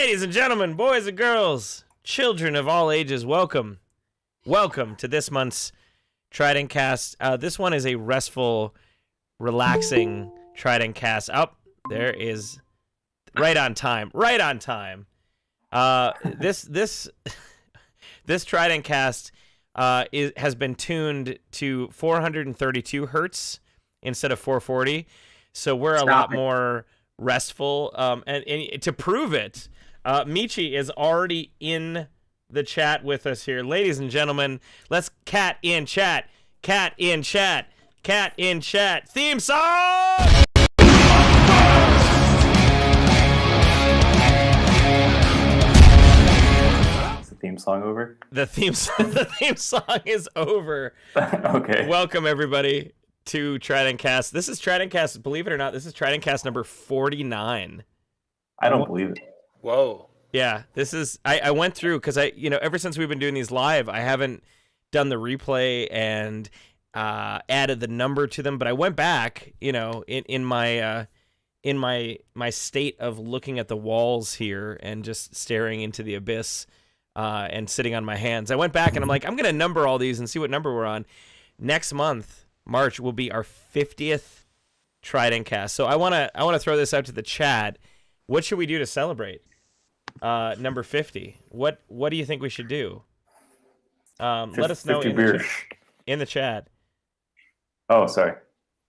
Ladies and gentlemen, boys and girls, children of all ages, welcome. Welcome to this month's TRIDENTCast. This one is a restful, relaxing TRIDENTCast. Oh, there is right on time. Right on time. This TRIDENTCast has been tuned to 432 hertz instead of 440, so we're a lot more restful. And to prove it, Michi is already in the chat with us here. Ladies and gentlemen, let's cat in chat. Cat in chat. Cat in chat. Theme song! Is the theme song over? The theme song is over. Okay. Welcome, everybody, to TRIDENTCast. This is TRIDENTCast, believe it or not, this is TRIDENTCast number 49. I don't believe it. Whoa. Yeah, this is, I went through, because ever since we've been doing these live, I haven't done the replay and added the number to them, but I went back, in my state of looking at the walls here and just staring into the abyss and sitting on my hands. I went back and I'm like, I'm going to number all these and see what number we're on. Next month, March, will be our 50th TRIDENTCast. So I want to throw this out to the chat. What should we do to celebrate number 50? What do you think we should do? Let us know in the chat. Oh, sorry.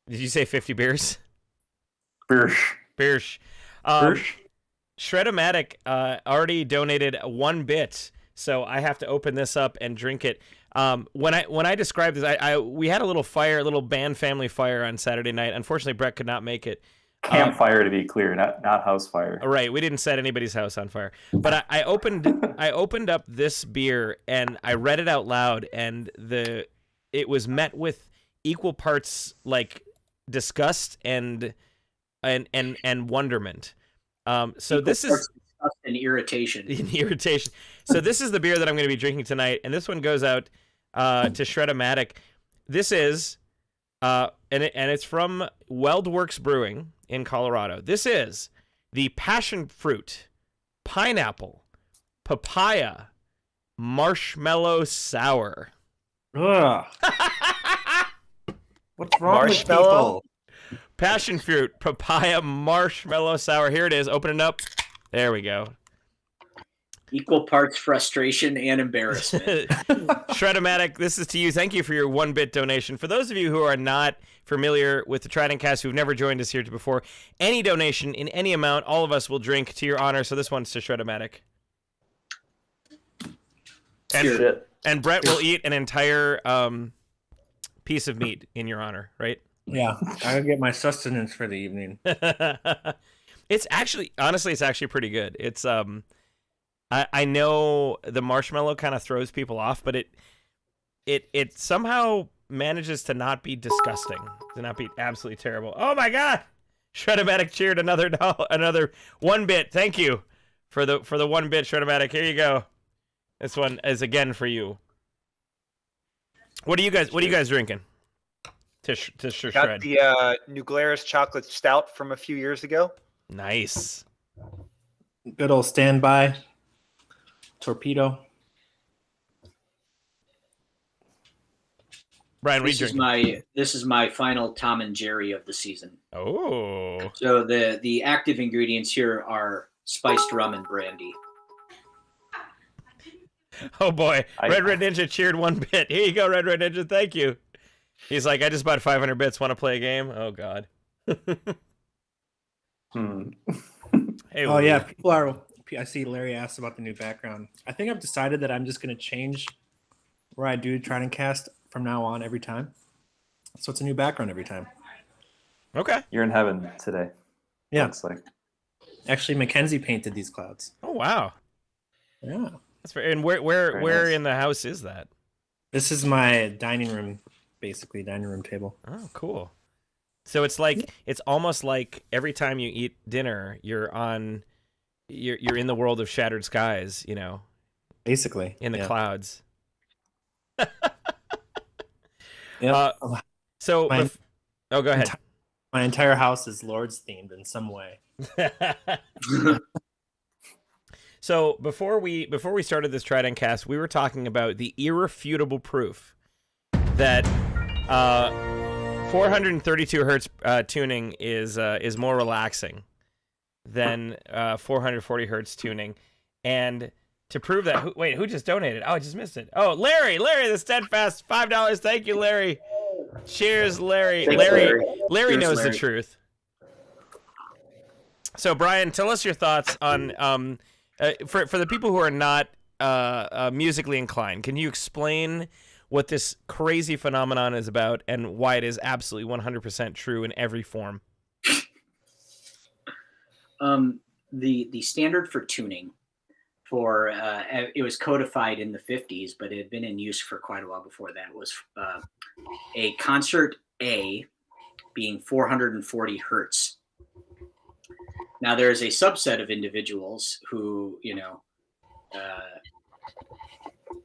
Did you say 50 beers? Beers. Beers. Shredomatic already donated 1 bit, so I have to open this up and drink it. When I described this, we had a little band family fire on Saturday night. Unfortunately, Brett could not make it. Campfire, to be clear, not house fire. Right, we didn't set anybody's house on fire. But I opened up this beer and I read it out loud, and it was met with equal parts like disgust and wonderment. So this is disgust and irritation. Irritation. So this is the beer that I'm going to be drinking tonight, and this one goes out to Shredomatic. This is and it's from Weldworks Brewing in Colorado. This is the passion fruit, pineapple, papaya, marshmallow sour. Ugh. What's wrong Marshmallow? with people? Passion fruit, papaya, marshmallow sour. Here it is. Open it up. There we go. Equal parts frustration and embarrassment. Shredomatic, this is to you. Thank you for your 1-bit donation. For those of you who are not familiar with the TRIDENTCast, who've never joined us here before, any donation in any amount, all of us will drink to your honor. So this one's to Shredomatic. And Brett will eat an entire piece of meat in your honor, right? Yeah, I get my sustenance for the evening. It's actually pretty good. It's I know the marshmallow kind of throws people off, but it somehow manages to not be disgusting, to not be absolutely terrible. Oh my God! Shredomatic cheered another 1 bit. Thank you for the 1 bit, Shredomatic. Here you go. This one is again for you. What are you guys drinking? To shred. Got the New Glarus chocolate stout from a few years ago. Nice. Good old standby torpedo. Brian, This is my final Tom and Jerry of the season. Oh. So the active ingredients here are spiced rum and brandy. Oh boy, Red Ninja cheered 1 bit. Here you go, Red Ninja. Thank you. He's like, I just bought 500 bits. Want to play a game? Oh God. Hey, Oh yeah, people are. I see Larry asked about the new background. I think I've decided that I'm just going to change where I do TRIDENTCast from now on every time. So it's a new background every time. Okay. You're in heaven today. Yeah. Looks like. Actually, Mackenzie painted these clouds. Oh wow. Yeah. That's fair. And where nice. in the house is that? This is my dining room, basically dining room table. Oh, cool. So it's almost like every time you eat dinner, you're in the world of shattered skies, Basically. in the clouds. Yeah. So, go ahead. My entire house is Lord's themed in some way. So before we started this TRIDENTcast, we were talking about the irrefutable proof that 432 hertz tuning is more relaxing than 440 hertz tuning. And to prove that, who just donated? Oh, I just missed it. Oh, Larry, the steadfast $5. Thank you, Larry. Cheers, Larry. Thanks, Larry. Larry knows Larry. the truth. So, Brian, tell us your thoughts on for the people who are not musically inclined. Can you explain what this crazy phenomenon is about and why it is absolutely 100% true in every form? The standard for tuning for it was codified in the 50s, but it had been in use for quite a while before that. Was a concert A being 440 hertz. Now there is a subset of individuals who,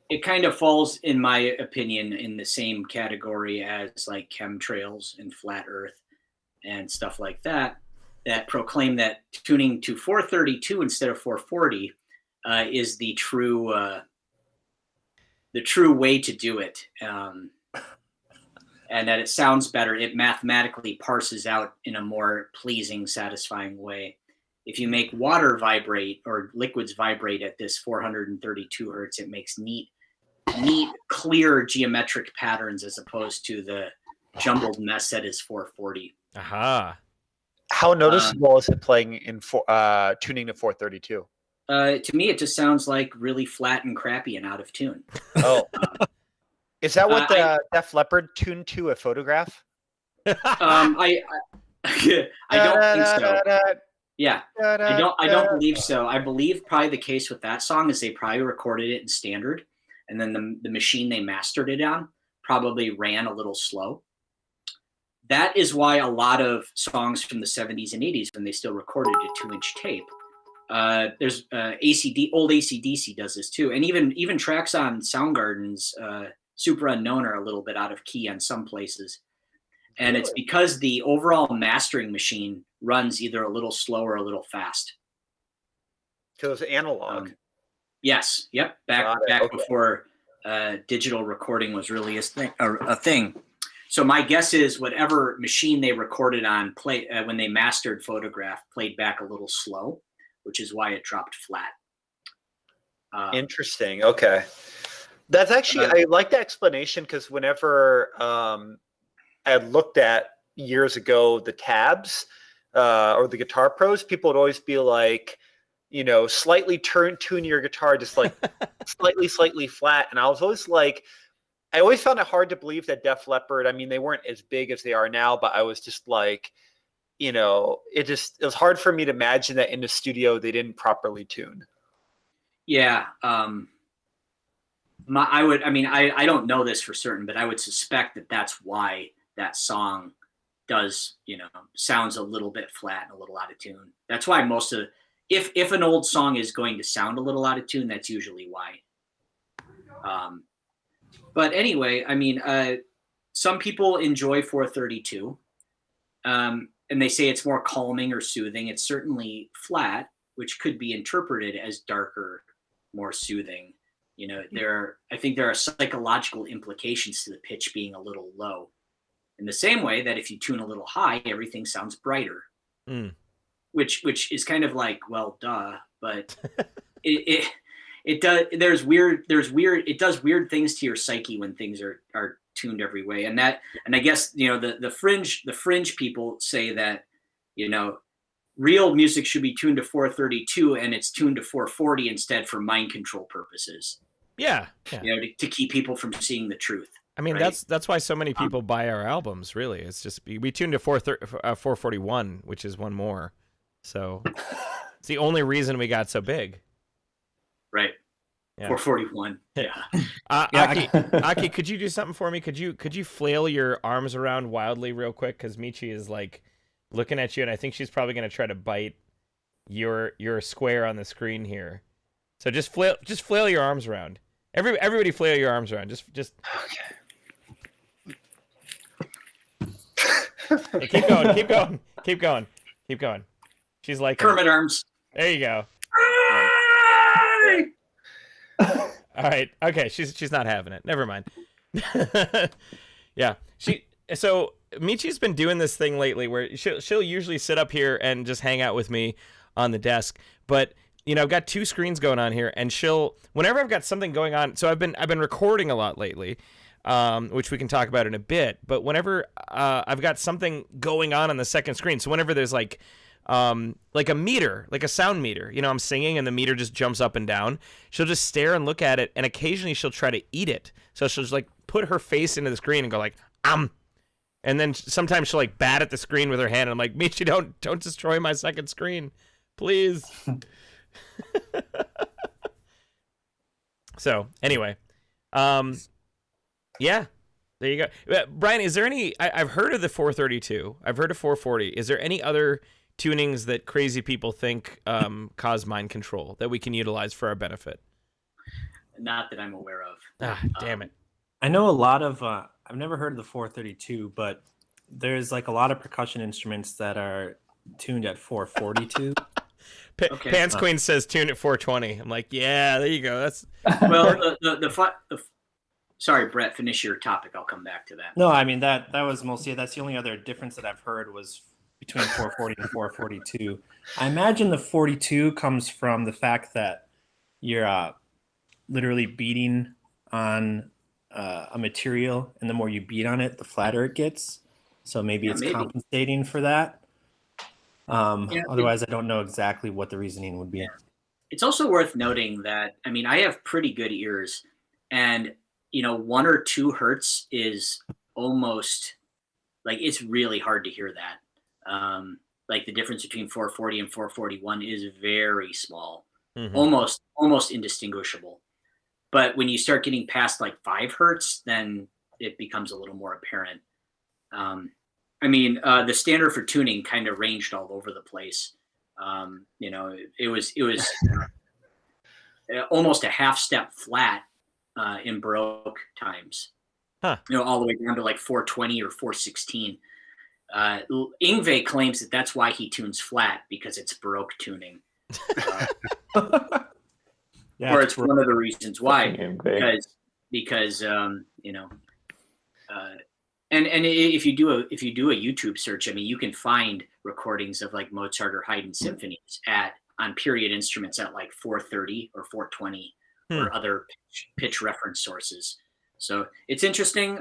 it kind of falls, in my opinion, in the same category as like chemtrails and flat Earth and stuff like that, that proclaim that tuning to 432 instead of 440 is the true way to do it, and that it sounds better. It mathematically parses out in a more pleasing, satisfying way. If you make water vibrate or liquids vibrate at this 432 hertz, it makes neat, clear geometric patterns as opposed to the jumbled mess that is 440. Aha. How noticeable is it playing in tuning to 432? To me, it just sounds like really flat and crappy and out of tune. Oh, is that what the Def Leppard tuned to a photograph? I don't think so. Yeah, I don't believe so. I believe probably the case with that song is they probably recorded it in standard, and then the machine they mastered it on probably ran a little slow. That is why a lot of songs from the 70s and 80s, when they still recorded a 2-inch tape, there's old AC/DC does this too, and even tracks on Soundgarden's Super Unknown are a little bit out of key on some places, and it's because the overall mastering machine runs either a little slow or a little fast. Because it's analog. Yes, yep, back before digital recording was really a thing. So my guess is whatever machine they recorded on when they mastered Photograph played back a little slow, which is why it dropped flat. Interesting. Okay. That's actually, I like that explanation, because whenever I had looked at years ago the tabs or the Guitar Pros, people would always be like, slightly tune your guitar just like slightly flat. And I was always like, I always found it hard to believe that Def Leppard, I mean, they weren't as big as they are now, but I was just like, it was hard for me to imagine that in the studio they didn't properly tune. Yeah. I don't know this for certain, but I would suspect that that's why that song does, sounds a little bit flat and a little out of tune. That's why if an old song is going to sound a little out of tune, that's usually why. But anyway, I mean, some people enjoy 432, and they say it's more calming or soothing. It's certainly flat, which could be interpreted as darker, more soothing. I think there are psychological implications to the pitch being a little low. In the same way that if you tune a little high, everything sounds brighter, which is kind of like, well, duh, but it does. It does weird things to your psyche when things are tuned every way, and I guess the fringe people say that real music should be tuned to 432 and it's tuned to 440 instead for mind control purposes. Yeah. To keep people from seeing the truth. I mean, right? that's why so many people buy our albums. Really, it's just we tuned to 441, which is one more. So it's the only reason we got so big. Right. Yeah. 441. Yeah. Aki, could you do something for me? Could you flail your arms around wildly real quick? Because Michi is like looking at you, and I think she's probably going to try to bite your square on the screen here. So just flail your arms around. Everybody flail your arms around. Just. Okay. Hey, keep going. She's like Kermit arms. There you go. All right. Okay. She's not having it. Never mind. Yeah. So Michi's been doing this thing lately where she'll usually sit up here and just hang out with me on the desk, but I've got two screens going on here, and whenever I've got something going on, so I've been recording a lot lately, which we can talk about in a bit, but whenever I've got something going on the second screen, so whenever there's like a meter, like a sound meter, I'm singing and the meter just jumps up and down, she'll just stare and look at it, and occasionally she'll try to eat it. So she'll just like put her face into the screen and go like, and then sometimes she'll like bat at the screen with her hand, and I'm like, Michi, don't destroy my second screen, please. So anyway, yeah, there you go. Brian, is there any, I've heard of the 432, I've heard of 440. Is there any other tunings that crazy people think cause mind control that we can utilize for our benefit? Not that I'm aware of. Damn it. I know a lot of, I've never heard of the 432, but there's like a lot of percussion instruments that are tuned at 442. Okay. Pants Queen says tune at 420. I'm like, yeah, there you go. That's well, sorry, Brett, finish your topic. I'll come back to that. No, I mean that was mostly, that's the only other difference that I've heard was between 440 and 442. I imagine the 42 comes from the fact that you're literally beating on a material, and the more you beat on it, the flatter it gets. So maybe it's compensating for that. Otherwise, I don't know exactly what the reasoning would be. It's also worth noting that, I mean, I have pretty good ears, and 1 or 2 hertz is almost like, it's really hard to hear that. Like the difference between 440 and 441 is very small, almost indistinguishable. But when you start getting past like 5 hertz, then it becomes a little more apparent. I mean, the standard for tuning kind of ranged all over the place. It was almost a half step flat in Baroque times. Huh. All the way down to like 420 or 416. Yngwie claims that that's why he tunes flat, because it's Baroque tuning. Yeah, or it's one of the reasons why, because and if you do a YouTube search, I mean, you can find recordings of like Mozart or Haydn symphonies on period instruments at like 430 or 420 or other pitch reference sources. So it's interesting.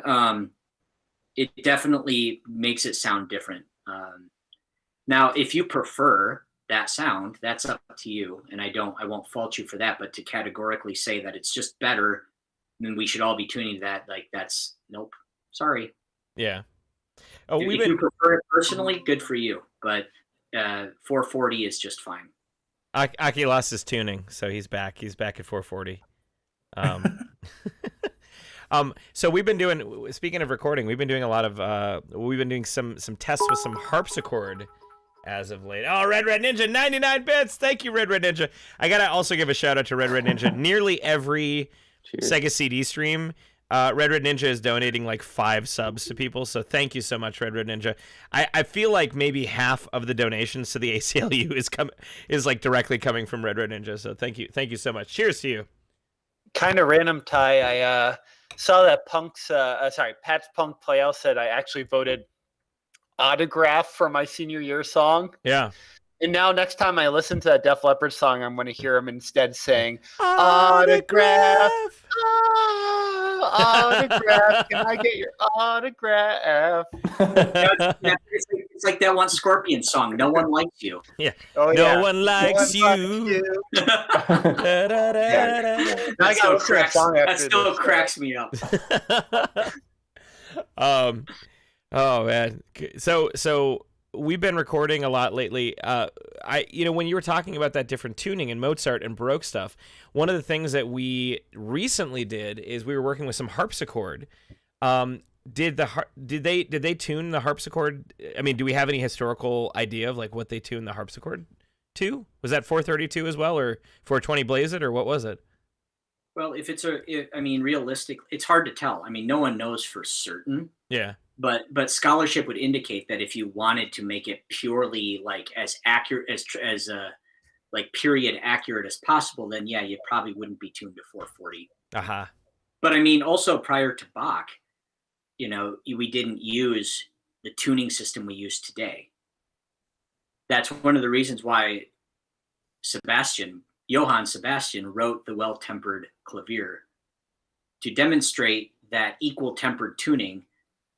It definitely makes it sound different. Now, if you prefer that sound, that's up to you, and I won't fault you for that. But to categorically say that it's just better, then we should all be tuning that, like, that's nope. Sorry. Yeah. Oh, if you prefer it personally, good for you. But 440 is just fine. Aki lost his tuning, so he's back. He's back at 440. So we've been doing, speaking of recording, we've been doing a lot of we've been doing some tests with some harpsichord as of late. Oh, Red Ninja, 99 bits. Thank you, Red Ninja. I gotta also give a shout out to Red Ninja. Nearly every Sega CD stream, Red Ninja is donating like 5 subs to people. So thank you so much, Red Ninja. I feel like maybe half of the donations to the ACLU is like directly coming from Red Ninja. So thank you so much. Cheers to you. Kind of random, Ty. I saw that Pat's Punk Playout said I actually voted Autograph for my senior year song. Yeah. And now next time I listen to that Def Leppard song, I'm going to hear him instead saying, Autograph. Autograph. Can I get your autograph? It's like that one Scorpion song, No One Likes You. Yeah. Oh, no one likes you. That still cracks me up. Oh man. So we've been recording a lot lately. When you were talking about that different tuning in Mozart and Baroque stuff, one of the things that we recently did is we were working with some harpsichord. Did they tune the harpsichord? I mean, do we have any historical idea of like what they tuned the harpsichord to? Was that 432 as well, or 420 Blaze It, or what was it? Well, realistic, it's hard to tell. I mean, no one knows for certain. Yeah. But scholarship would indicate that if you wanted to make it purely like as accurate as like period accurate as possible, then yeah, you probably wouldn't be tuned to 440. Uh-huh. But I mean, also prior to Bach, we didn't use the tuning system we use today. That's one of the reasons why Johann Sebastian wrote the well-tempered clavier, to demonstrate that equal tempered tuning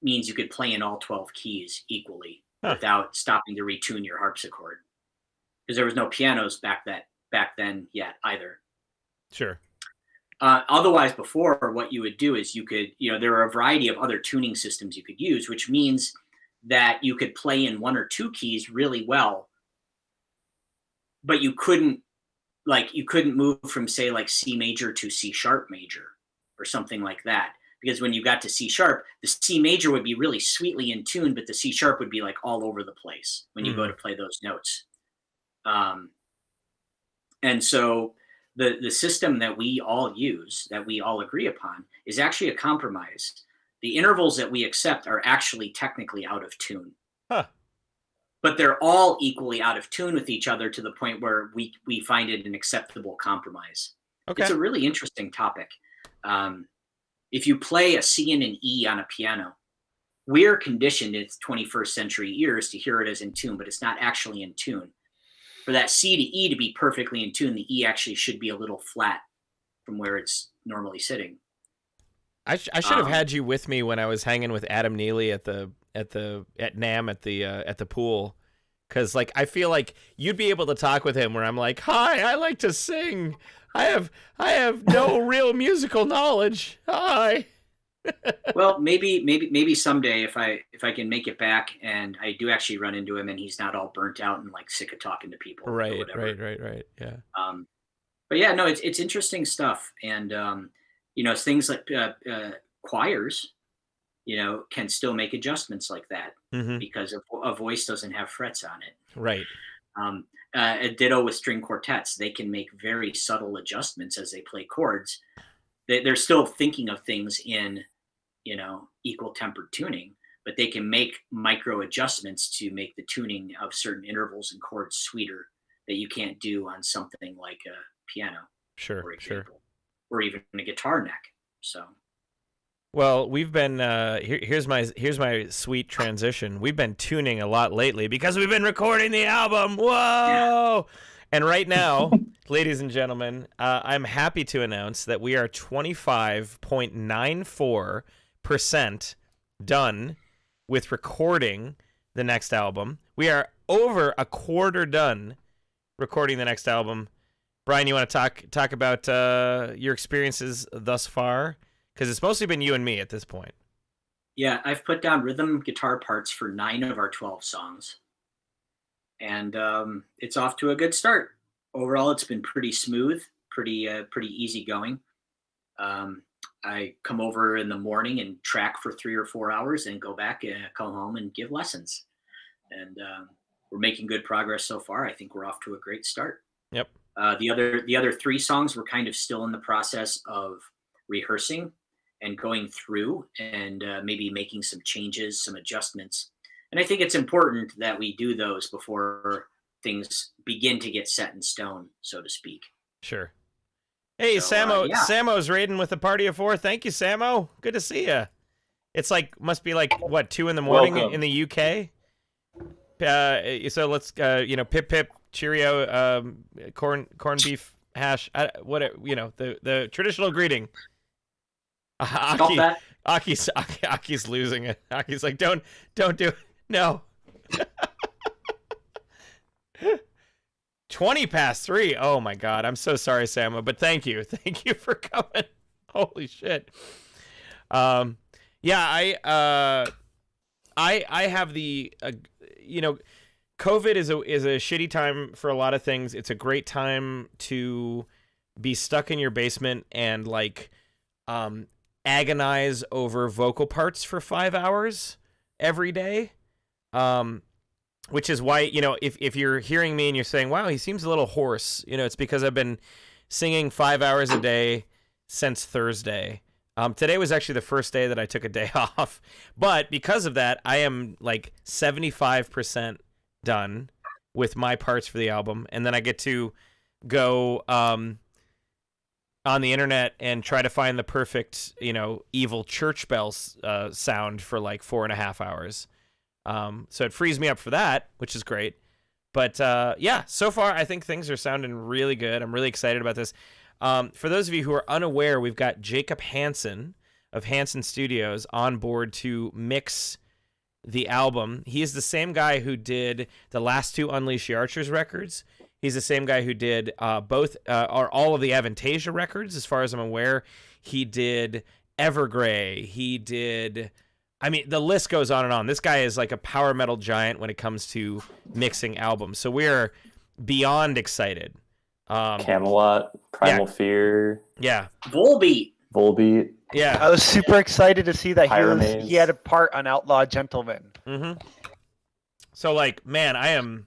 means you could play in all 12 keys equally without stopping to retune your harpsichord. Because there was no pianos back then yet either. Sure. Otherwise, before, what you would do is there are a variety of other tuning systems you could use, which means that you could play in one or two keys really well, but you couldn't move from, say, like C major to C sharp major or something like that. Because when you got to C sharp, the C major would be really sweetly in tune, but the C sharp would be like all over the place when you go to play those notes. And so the system that we all use, that we all agree upon, is actually a compromise. The intervals that we accept are actually technically out of tune. Huh. But they're all equally out of tune with each other to the point where we find it an acceptable compromise. Okay. It's a really interesting topic. If you play a C and an E on a piano, we're conditioned in 21st century ears to hear it as in tune, but it's not actually in tune. For that C to E to be perfectly in tune, the E actually should be a little flat from where it's normally sitting. I should have had you with me when I was hanging with Adam Neely at NAMM at the pool, because like I feel like you'd be able to talk with him where I'm like, hi, I like to sing. I have no real musical knowledge. Hi. Well, maybe someday if I can make it back and I do actually run into him and he's not all burnt out and like sick of talking to people. Right. Yeah. But yeah, no, it's interesting stuff, and things like choirs, can still make adjustments like that because a voice doesn't have frets on it. Right. A ditto with string quartets, they can make very subtle adjustments as they play chords. They're still thinking of things in, equal tempered tuning, but they can make micro adjustments to make the tuning of certain intervals and chords sweeter that you can't do on something like a piano, for example, or even a guitar neck. So. Well, we've been here's my sweet transition. We've been tuning a lot lately because we've been recording the album. Whoa! Yeah. And right now, ladies and gentlemen, I'm happy to announce that we are 25.94% done with recording the next album. We are over a quarter done recording the next album. Brian, you want to talk about your experiences thus far? Because it's mostly been you and me at this point. Yeah, I've put down rhythm guitar parts for 9 of our 12 songs. And it's off to a good start. Overall, it's been pretty smooth, pretty easy going. I come over in the morning and track for 3 or 4 hours and go back and come home and give lessons. And we're making good progress so far. I think we're off to a great start. Yep. The other 3 songs we're kind of still in the process of rehearsing and going through and maybe making some changes, some adjustments. And I think it's important that we do those before things begin to get set in stone, so to speak. Sure. Hey, so, Samo's raiding with a party of 4. Thank you, Samo. Good to see you. It's must be 2 in the morning in the UK. So let's, pip, cheerio, corn beef hash, the traditional greeting. Aki's losing it. Aki's like, don't do it. No. 3:20. Oh my God. I'm so sorry, Samo, but thank you for coming. Holy shit. I have the, COVID is a shitty time for a lot of things. It's a great time to be stuck in your basement and agonize over vocal parts for 5 hours every day. Which is why, if you're hearing me and you're saying, wow, he seems a little hoarse, it's because I've been singing 5 hours a day since Thursday. Today was actually the first day that I took a day off, but because of that, I am 75% done with my parts for the album, and then I get to go on the internet and try to find the perfect, evil church bells sound for like 4.5 hours. So it frees me up for that, which is great. But yeah, so far I think things are sounding really good. I'm really excited about this. For those of you who are unaware, we've got Jacob Hansen of Hansen Studios on board to mix the album. He is the same guy who did the last 2 Unleash the Archers records. He's the same guy who did both or all of the Avantasia records, as far as I'm aware. He did Evergrey. He did... the list goes on and on. This guy is like a power metal giant when it comes to mixing albums. So we're beyond excited. Camelot, Primal Fear. Yeah. Volbeat. Yeah. I was super excited to see that Pyromaze. he had a part on Outlaw Gentleman. Mm-hmm. So, like, man, I am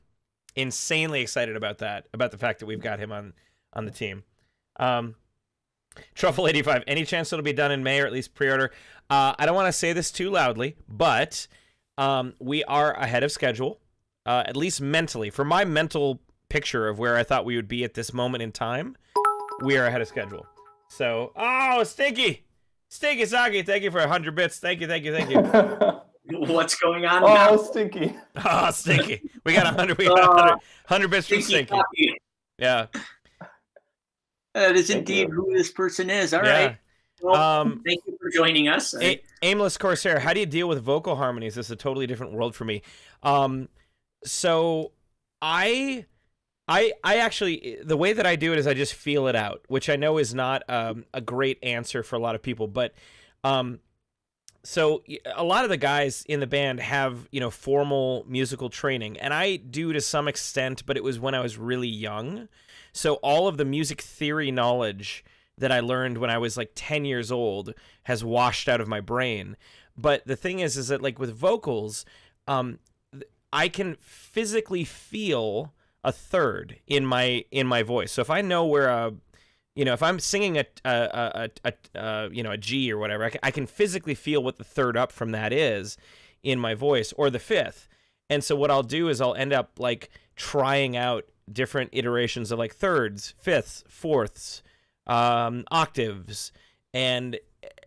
insanely excited about that, about the fact that we've got him on the team. Truffle 85, any chance it'll be done in May, or at least pre-order? I don't want to say this too loudly, but we are ahead of schedule, at least mentally. For my mental picture of where I thought we would be at this moment in time, we are ahead of schedule. So, Stinky Saki, thank you for 100 bits. Thank you. What's going on now? Oh, Stinky. Oh, Stinky. We got 100 bits from Stinky. Copy. Yeah. That is Thank indeed you. who this person is. All Yeah. right. Well, thank you for joining us. Aimless Corsair, how do you deal with vocal harmonies? This is a totally different world for me. So I actually, the way that I do it is I just feel it out, which I know is not a great answer for a lot of people, but so a lot of the guys in the band have, formal musical training, and I do to some extent, but it was when I was really young. So all of the music theory knowledge that I learned when I was like 10 years old has washed out of my brain. But the thing is that like with vocals, I can physically feel a third in my voice. So if I know where if I'm singing a G or whatever, I can physically feel what the third up from that is in my voice, or the fifth. And so what I'll do is I'll end up like trying out different iterations of like thirds, fifths, fourths, octaves, and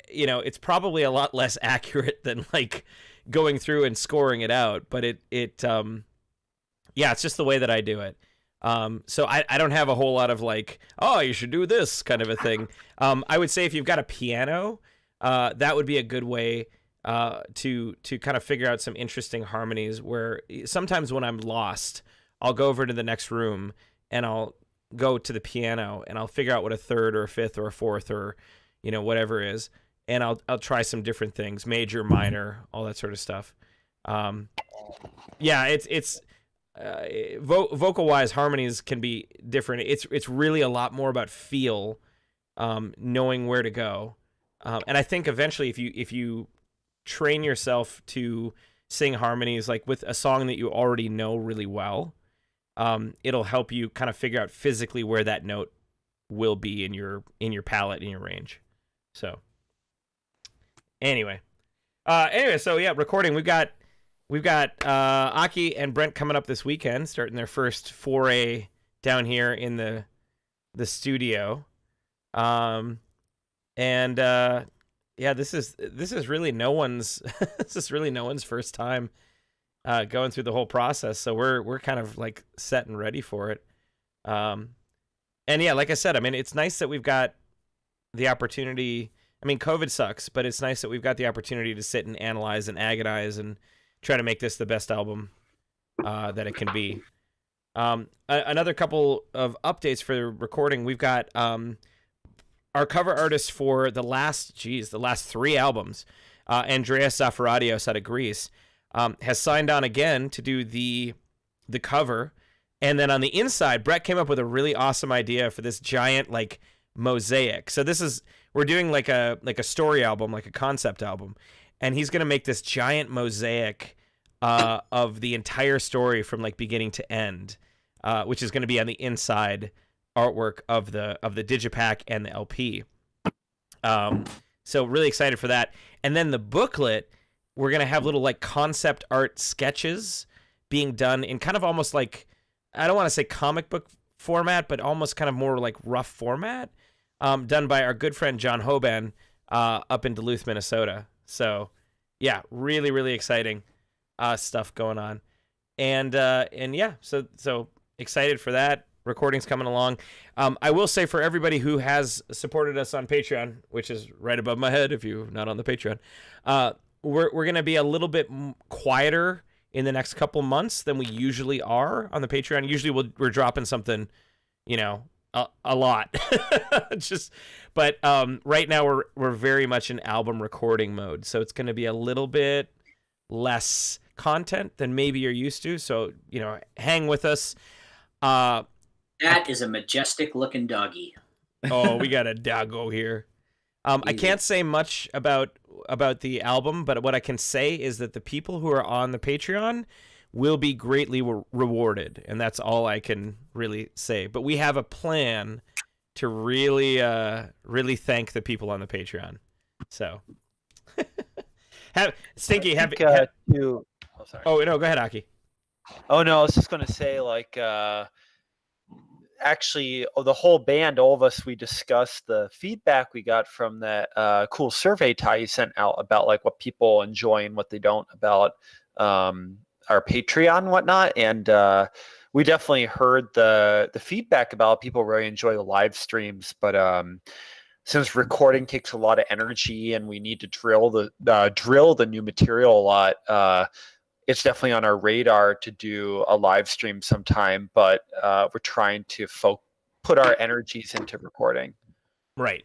it's probably a lot less accurate than like going through and scoring it out, but it's just the way that I do it. So I don't have a whole lot of like, oh, you should do this kind of a thing. I would say if you've got a piano, that would be a good way to kind of figure out some interesting harmonies, where sometimes when I'm lost, I'll go over to the next room and I'll go to the piano and I'll figure out what a third or a fifth or a fourth or whatever is, and I'll try some different things, major, minor, all that sort of stuff. It's vocal wise, harmonies can be different. It's really a lot more about feel, knowing where to go, and I think eventually if you train yourself to sing harmonies like with a song that you already know really well, it'll help you kind of figure out physically where that note will be in your palette, in your range. So anyway, so yeah, recording. We've got Aki and Brent coming up this weekend, starting their first foray down here in the studio. This is really no one's first time going through the whole process, so we're kind of like set and ready for it. And yeah, like I said, it's nice that we've got the opportunity. COVID sucks, but it's nice that we've got the opportunity to sit and analyze and agonize and try to make this the best album that it can be. Another couple of updates for the recording. We've got our cover artist for the last 3 albums, Andreas Zafaradios out of Greece, has signed on again to do the cover. And then on the inside, Brett came up with a really awesome idea for this giant like mosaic. So we're doing like a story album, like a concept album, and he's gonna make this giant mosaic of the entire story from like beginning to end, which is gonna be on the inside artwork of the digipack and the LP. So really excited for that. And then the booklet, we're gonna have little like concept art sketches being done in kind of almost like I don't want to say comic book format, but almost kind of more like rough format, done by our good friend John Hoban up in Duluth, Minnesota. So yeah, really, really exciting stuff going on. And yeah, so excited for that. Recordings coming along. I will say for everybody who has supported us on Patreon, which is right above my head if you're not on the Patreon, we're going to be a little bit quieter in the next couple months than we usually are on the Patreon. Usually we're dropping something, a lot. But right now we're very much in album recording mode, so it's going to be a little bit less content than maybe you're used to. So hang with us. That is a majestic looking doggy. Oh, we got a doggo here. I can't say much about the album, but what I can say is that the people who are on the Patreon will be greatly rewarded, and that's all I can really say. But we have a plan to really thank the people on the Patreon. So, Stinky, Oh no, go ahead, Aki. Oh no, I was just gonna say actually, the whole band, all of us, we discussed the feedback we got from that cool survey Ty you sent out about like what people enjoy and what they don't about our Patreon and whatnot. And we definitely heard the feedback about people really enjoy the live streams, but since recording takes a lot of energy and we need to drill the new material a lot, it's definitely on our radar to do a live stream sometime, but we're trying to put our energies into recording. Right.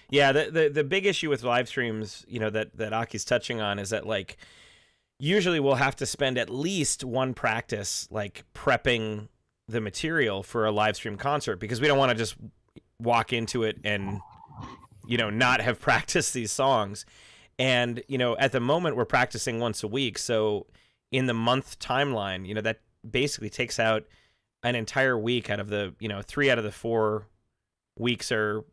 Yeah, the big issue with live streams, that Aki's touching on is that like usually we'll have to spend at least one practice like prepping the material for a live stream concert, because we don't want to just walk into it and not have practiced these songs. And, at the moment we're practicing once a week. So in the month timeline, that basically takes out an entire week out of the, 3 out of the 4 weeks are,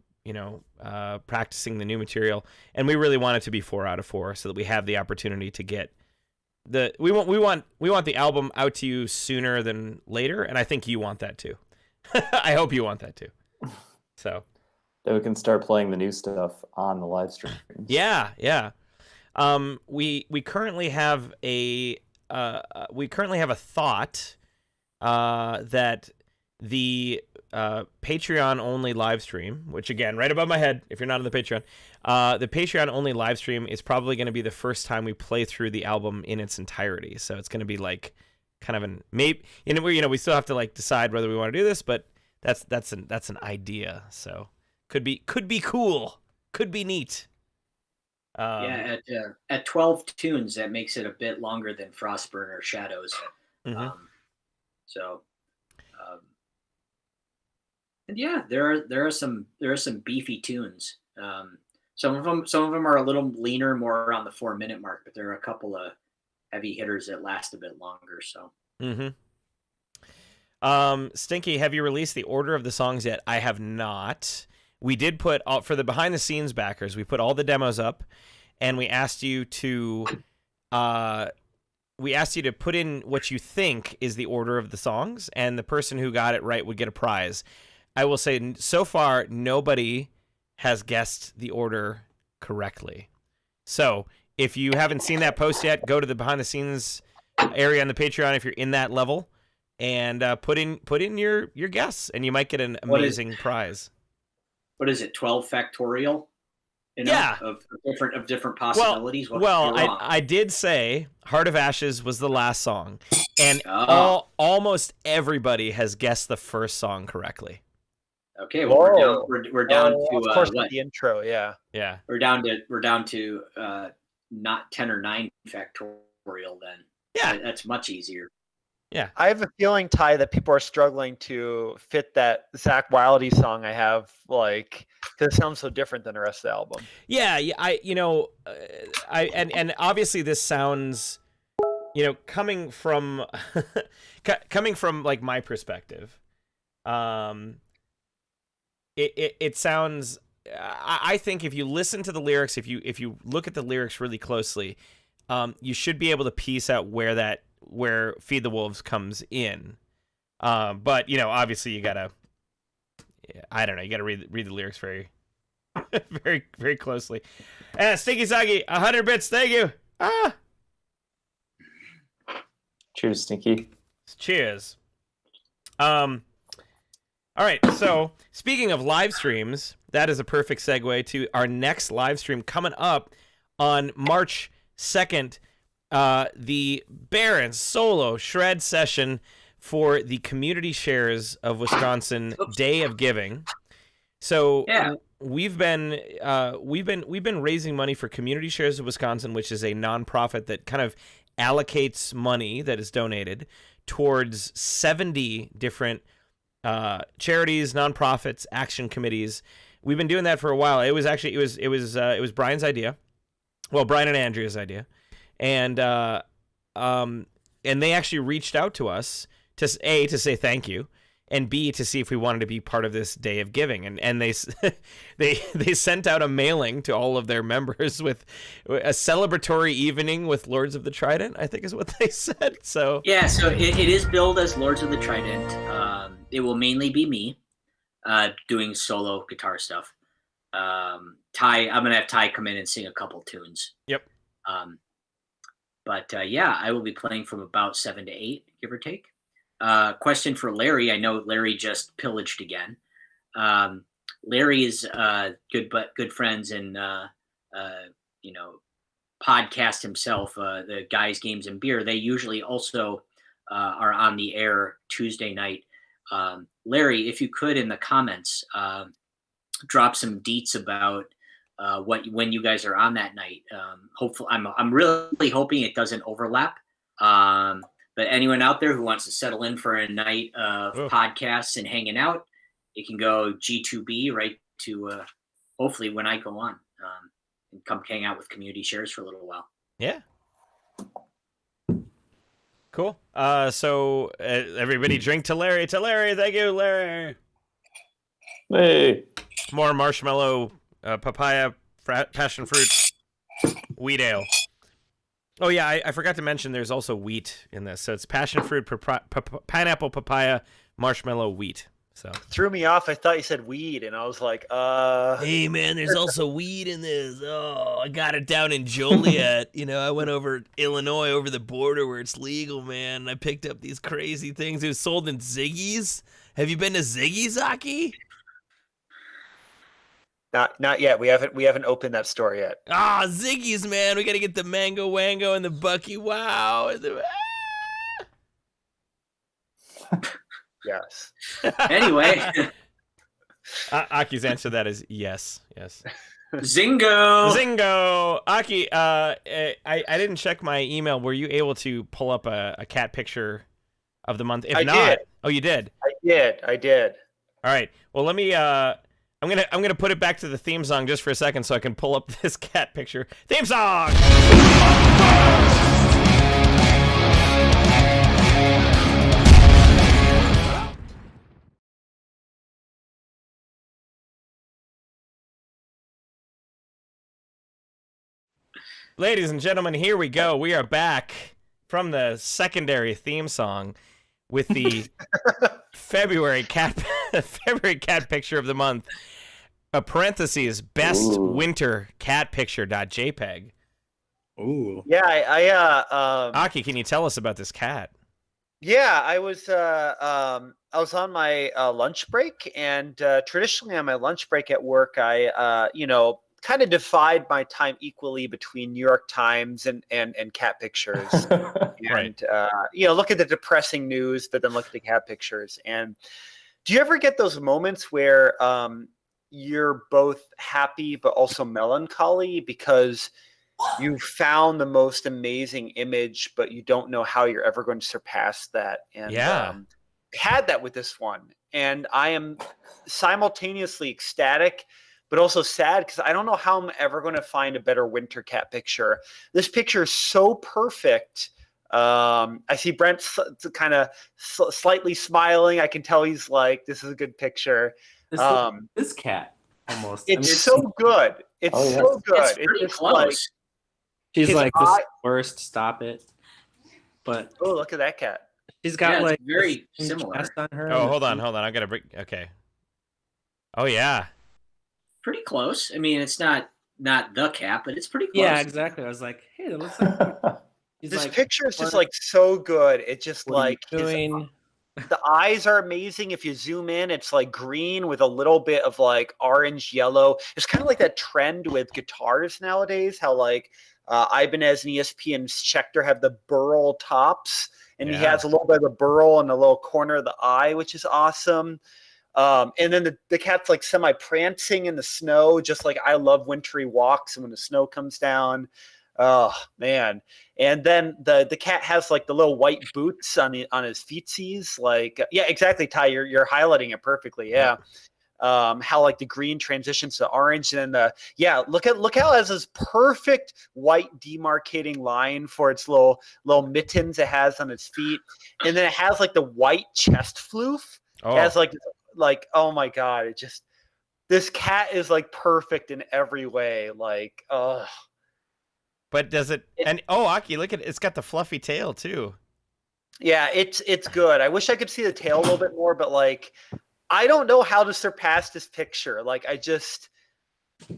practicing the new material. And we really want it to be 4 out of 4 so that we have the opportunity to get we want the album out to you sooner than later. And I think you want that too. I hope you want that too. So that we can start playing the new stuff on the live stream. Yeah. We currently have a thought that the Patreon only live stream, which again, right above my head, if you're not on the Patreon, the Patreon only live stream is probably going to be the first time we play through the album in its entirety. So it's going to be like kind of an maybe, we still have to like decide whether we want to do this, but that's an idea. So could be cool, could be neat. At 12 tunes, that makes it a bit longer than Frostburn or Shadows. Mm-hmm. And yeah, there are some beefy tunes. Some of them are a little leaner, more around the 4-minute mark, but there are a couple of heavy hitters that last a bit longer. So. Stinky, have you released the order of the songs yet? I have not. We did put for the behind the scenes backers, we put all the demos up, and we asked you to put in what you think is the order of the songs, and the person who got it right would get a prize. I will say so far nobody has guessed the order correctly. So if you haven't seen that post yet, go to the behind the scenes area on the Patreon if you're in that level, and put in your guess, and you might get an amazing prize. What is it? 12 factorial? Of different possibilities. Well, I did say Heart of Ashes was the last song, and almost everybody has guessed the first song correctly. Okay, well, we're down to of course the intro, yeah. We're down to not 10 or 9 factorial then. Yeah, that's much easier. Yeah, I have a feeling, Ty, that people are struggling to fit that Zach Wilde song I have, like, because it sounds so different than the rest of the album. Yeah, and obviously this sounds, coming from like my perspective, it sounds. I think if you listen to the lyrics, if you look at the lyrics really closely, you should be able to piece out where Feed the Wolves comes in. But obviously you gotta, I don't know, you gotta read the lyrics very, very, very closely. Stinky Soggy, 100 bits, thank you. Cheers, Stinky. Cheers. All right, so speaking of live streams, that is a perfect segue to our next live stream coming up on March 2nd, the Barron's solo shred session for the Community Shares of Wisconsin Day of Giving. So we've been raising money for Community Shares of Wisconsin, which is a nonprofit that kind of allocates money that is donated towards 70 different charities, nonprofits, action committees. We've been doing that for a while. It was Brian's idea. Well, Brian and Andrea's idea. And they actually reached out to us to say thank you, and B, to see if we wanted to be part of this Day of Giving. And they sent out a mailing to all of their members with a celebratory evening with Lords of the Trident, I think is what they said. So so it is billed as Lords of the Trident. It will mainly be me doing solo guitar stuff. I'm gonna have Ty come in and sing a couple tunes. Yep. But I will be playing from about 7 to 8, give or take. Question for Larry. I know Larry just pillaged again. Larry is good friends and podcast himself. The Guys, Games, and Beer. They usually also are on the air Tuesday night. Larry, if you could in the comments drop some deets about when you guys are on that night. Hopefully, I'm really hoping it doesn't overlap. But anyone out there who wants to settle in for a night of podcasts and hanging out, it can go G2B right to hopefully when I go on and come hang out with Community Shares for a little while. Yeah. Cool. So everybody drink to Larry. To Larry. Thank you, Larry. Hey. More marshmallow, papaya, passion fruit, wheat ale. Oh, yeah, I forgot to mention there's also wheat in this. So it's passion fruit, pineapple, papaya, marshmallow, wheat. So Threw me off. I thought you said weed, and I was like, Hey, man, there's also weed in this. Oh, I got it down in Joliet. I went over Illinois, over the border where it's legal, man. And I picked up these crazy things. It was sold in Ziggy's. Have you been to Ziggy's, Aki? Not yet. We haven't opened that store yet. Ziggy's, man. We got to get the Mango Wango and the Bucky Wow. And Yes. Anyway. Aki's answer to that is yes. Zingo. Aki, I didn't check my email. Were you able to pull up a cat picture of the month? If not, did. Oh, you did? I did. All right. Well, let me I'm gonna put it back to the theme song just for a second so I can pull up this cat picture. Theme song! Ladies and gentlemen, here we go. We are back from the secondary theme song with the February cat picture of the month. A parentheses best winter cat picture.jpg. Ooh. Yeah, Aki, can you tell us about this cat? Yeah, I was on my lunch break, and traditionally on my lunch break at work, I kind of divide my time equally between New York Times and cat pictures. Right. And look at the depressing news, but then look at the cat pictures. And do you ever get those moments where you're both happy but also melancholy because you found the most amazing image, but you don't know how you're ever going to surpass that? And had that with this one, and I am simultaneously ecstatic but also sad because I don't know how I'm ever going to find a better winter cat picture. This picture is so perfect. I see Brent kind of slightly smiling. I can tell he's like, this is a good picture. This cat almost. It's so good. It's so good. It's pretty close. Like, she's like, this is eye- the worst. Stop it. But oh, look at that cat. She's got Yeah, it's like very the same similar. chest on her. Oh, and hold the on, feet. hold on. I gotta bring. Okay. Oh yeah. Pretty close. I mean, it's not the cat, but it's pretty close. Yeah, exactly. I was like, hey, that looks like. He's This like, picture is just "What- like so good. It just what are you like his doing? the eyes are amazing. If you zoom in, it's like green with a little bit of like orange yellow. It's kind of like that trend with guitars nowadays, how like Ibanez and ESP and Schecter have the burl tops, and he Yeah. has a little bit of a burl in the little corner of the eye, which is awesome. And then the cat's like semi prancing in the snow, just like I love wintry walks and when the snow comes down. Oh man. And then the cat has like the little white boots on his feetsies. Like yeah, exactly, Ty. You're highlighting it perfectly. Yeah. How like the green transitions to orange, and then look how it has this perfect white demarcating line for its little mittens it has on its feet, and then it has like the white chest floof. Oh. It has like oh my god, it just this cat is like perfect in every way. Like But does it? And Aki, look at it. It's got the fluffy tail too. yeah, it's good. I wish I could see the tail a little bit more, but like I don't know how to surpass this picture. Like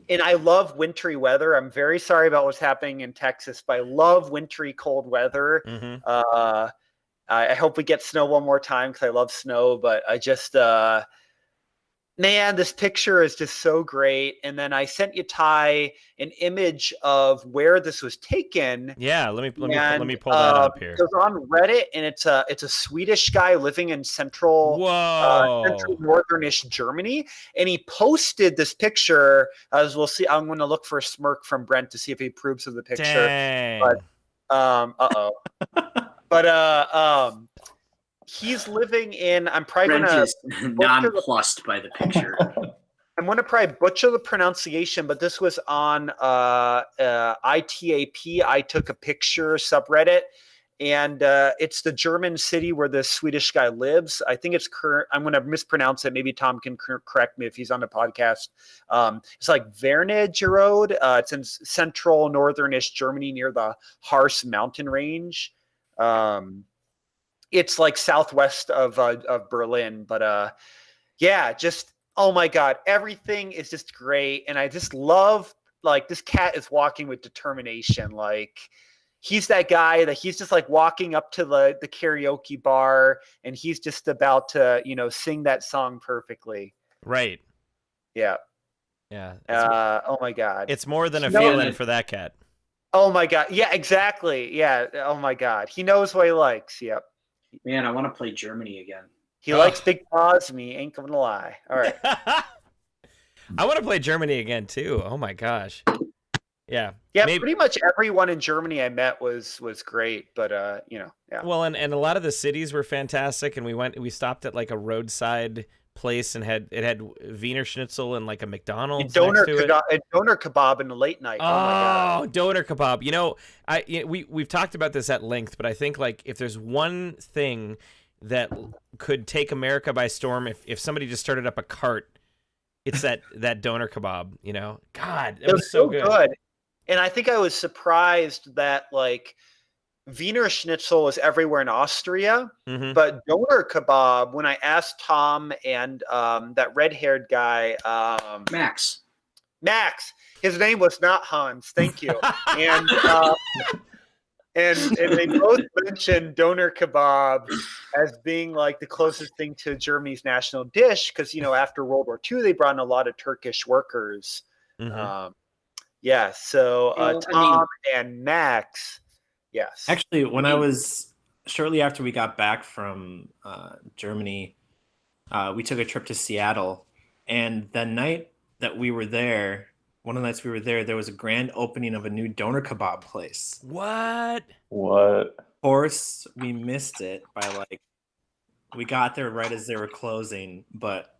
and I love wintry weather. I'm very sorry about what's happening in Texas, but I love wintry cold weather. Mm-hmm. I hope we get snow one more time because I love snow, but I just man, this picture is just so great. And then I sent you, Ty, an image of where this was taken. Yeah, let me pull that up here. It goes on Reddit, and it's a Swedish guy living in central northernish Germany, and he posted this picture. As we'll see, I'm going to look for a smirk from Brent to see if he approves of the picture. Dang. But but he's living in. I'm probably Brent going is nonplussed by the picture. I'm going to probably butcher the pronunciation, but this was on ITAP. I took a picture subreddit, and it's the German city where the Swedish guy lives. I think it's current. I'm going to mispronounce it. Maybe Tom can correct me if he's on the podcast. It's like Wernigerode. It's in central northernish Germany near the Harz mountain range. It's like southwest of Berlin, but yeah, just oh my god, everything is just great, and I just love like this cat is walking with determination. Like he's that guy that he's just like walking up to the karaoke bar, and he's just about to sing that song perfectly. Right. Yeah. Yeah. Oh my god. It's more than a feeling for that cat. Oh my god. Yeah, exactly. Yeah. Oh my god. He knows what he likes. Yep. Man, I want to play Germany again. He likes big paws, me. Ain't gonna lie. All right. I want to play Germany again too. Oh my gosh. Yeah. Yeah, pretty much everyone in Germany I met was great, but yeah. Well, and a lot of the cities were fantastic, and we stopped at like a roadside place and had Wiener Schnitzel and like a McDonald's next to it. And doner kebab in the late night. Oh my god. Doner kebab. We've talked about this at length, but I think like if there's one thing that could take America by storm, if somebody just started up a cart, it's that doner kebab. God, it was so good. And I think I was surprised that like Wiener Schnitzel is everywhere in Austria, but doner kebab, when I asked Tom and that red-haired guy, Max, his name was not Hans. Thank you. And they both mentioned doner kebab as being like the closest thing to Germany's national dish because after World War II they brought in a lot of Turkish workers. Yeah, so Tom and Max, yes. Actually, when I was shortly after we got back from Germany, we took a trip to Seattle, and the night that we were there, one of the nights we were there was a grand opening of a new doner kebab place. What? What? Of course, we missed it by we got there right as they were closing, but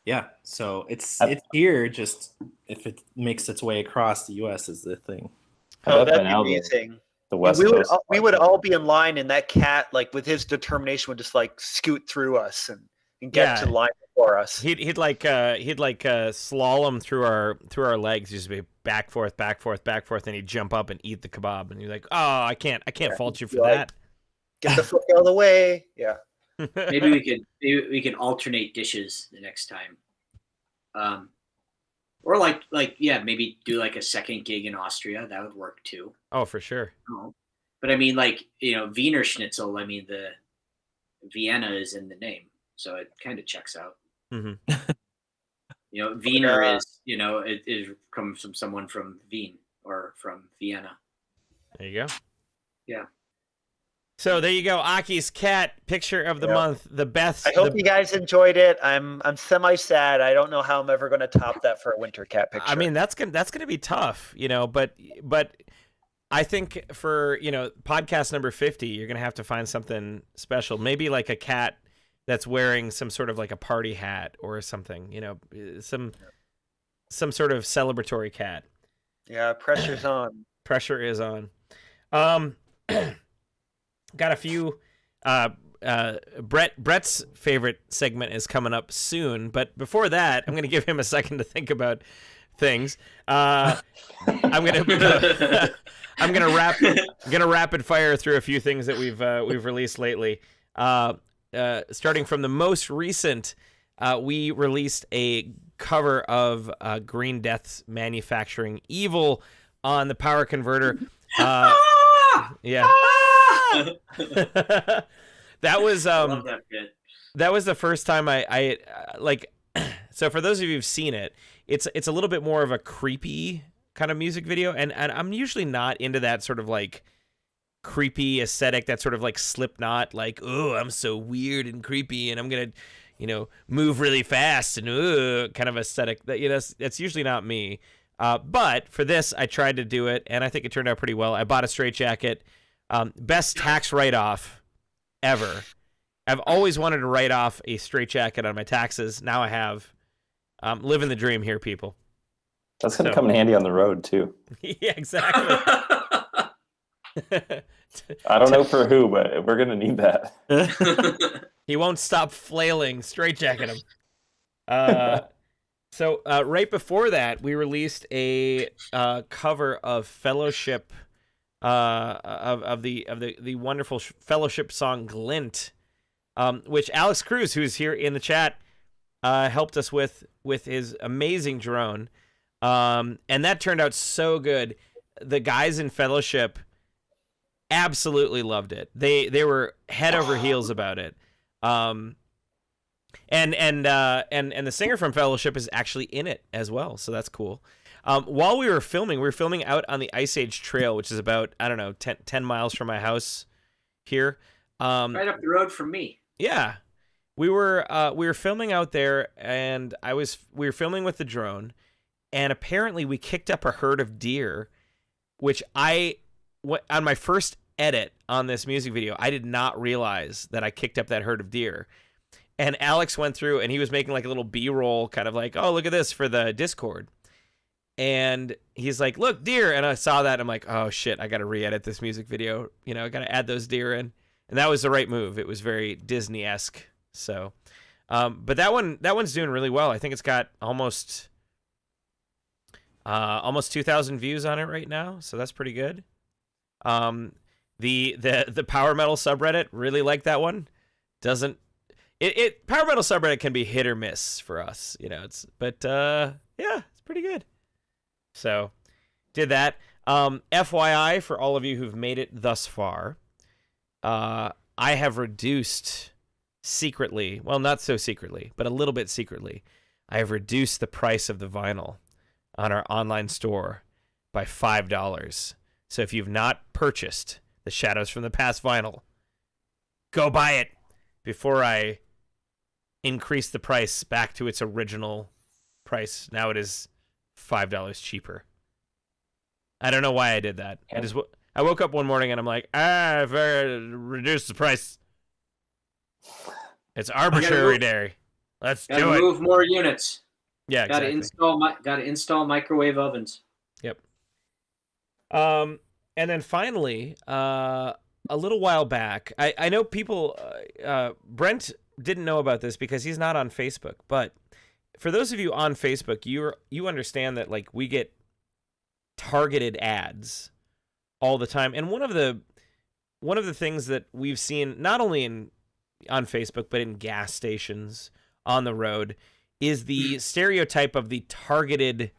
yeah, so it's here. Just if it makes its way across the U.S. is the thing. Oh, that'd be amazing. The West Coast. We would like all be in line, and that cat, like with his determination, would just like scoot through us and get to the line before us. He'd slalom through our legs. He'd just be back forth, and he'd jump up and eat the kebab. And you're like, oh, I can't fault you for that. Get the fuck out of the way. Yeah. Maybe we could alternate dishes the next time. Or maybe do like a second gig in Austria. That would work too. Oh, for sure. But I mean, like, Wiener Schnitzel, I mean, the Vienna is in the name, so it kind of checks out. Mm-hmm. Wiener it comes from someone from Wien or from Vienna. There you go. Yeah. So there you go, Aki's cat picture of the month, the best. I hope you guys enjoyed it. I'm semi sad. I don't know how I'm ever going to top that for a winter cat picture. I mean, that's gonna be tough, but I think for podcast number 50, you're gonna have to find something special. Maybe like a cat that's wearing some sort of like a party hat or something. Some sort of celebratory cat. Yeah, pressure's on. Pressure is on. Got a few. Brett's favorite segment is coming up soon, but before that, I'm going to give him a second to think about things. I'm gonna rapid fire through a few things that we've released lately. Starting from the most recent, we released a cover of Green Death's Manufacturing Evil on the Power Converter. Yeah. That was I love that bit. That was the first time I like. So for those of you who've seen it, it's a little bit more of a creepy kind of music video, and I'm usually not into that sort of like creepy aesthetic, that sort of like Slipknot, like, oh, I'm so weird and creepy, and I'm gonna move really fast and kind of aesthetic. That's usually not me. But for this, I tried to do it, and I think it turned out pretty well. I bought a straitjacket. Best tax write-off ever. I've always wanted to write off a straitjacket on my taxes. Now I have. Living the dream here, people. That's going to come in handy on the road, too. Yeah, exactly. I don't know for who, but we're going to need that. He won't stop flailing. Straitjacket him. So right before that, we released a cover of Fellowship, of the wonderful Fellowship song "Glint," which Alex Cruz, who's here in the chat, helped us with his amazing drone, and that turned out so good. The guys in Fellowship absolutely loved it. They were head over heels about it. And the singer from Fellowship is actually in it as well, so that's cool. While we were filming out on the Ice Age Trail, which is about 10 miles from my house here. Right up the road from me. Yeah, we were filming out there, and we were filming with the drone, and apparently we kicked up a herd of deer, which on my first edit on this music video, I did not realize that I kicked up that herd of deer. And Alex went through, and he was making like a little B-roll, kind of like, oh, look at this for the Discord. And he's like, look, deer. And I saw that. And I'm like, oh, shit, I got to re-edit this music video. I got to add those deer in. And that was the right move. It was very Disney-esque. So, but that one's doing really well. I think it's got almost 2,000 views on it right now. So that's pretty good. The Power Metal subreddit really liked that one. Power Metal subreddit can be hit or miss for us, it's pretty good. So did that. FYI for all of you who've made it thus far, I have reduced secretly, well, not so secretly, but a little bit secretly, I have reduced the price of the vinyl on our online store by $5. So if you've not purchased the Shadows from the Past vinyl, go buy it before I increase the price back to its original price. Now it is $5 cheaper. I don't know why I did that. I woke up one morning and I'm like, I've reduced the price. It's arbitrary. Let's do it. Move more units. Yeah, exactly. Gotta install microwave ovens. Yep. And then finally, a little while back, I know people, Brent didn't know about this because he's not on Facebook, but for those of you on Facebook, you understand that like we get targeted ads all the time. And one of the one of the things that we've seen not only on Facebook but in gas stations on the road is the stereotype of the targeted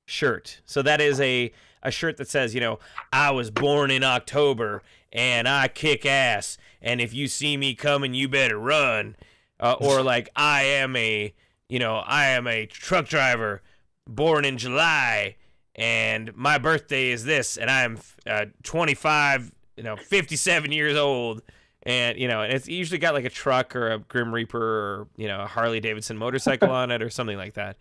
shirt. So that is a shirt that says, I was born in October and I kick ass, and if you see me coming, you better run. Or like, I am a truck driver born in July, and my birthday is this, and I'm 25, 57 years old. And, and it's usually got like a truck or a Grim Reaper or, a Harley Davidson motorcycle on it or something like that.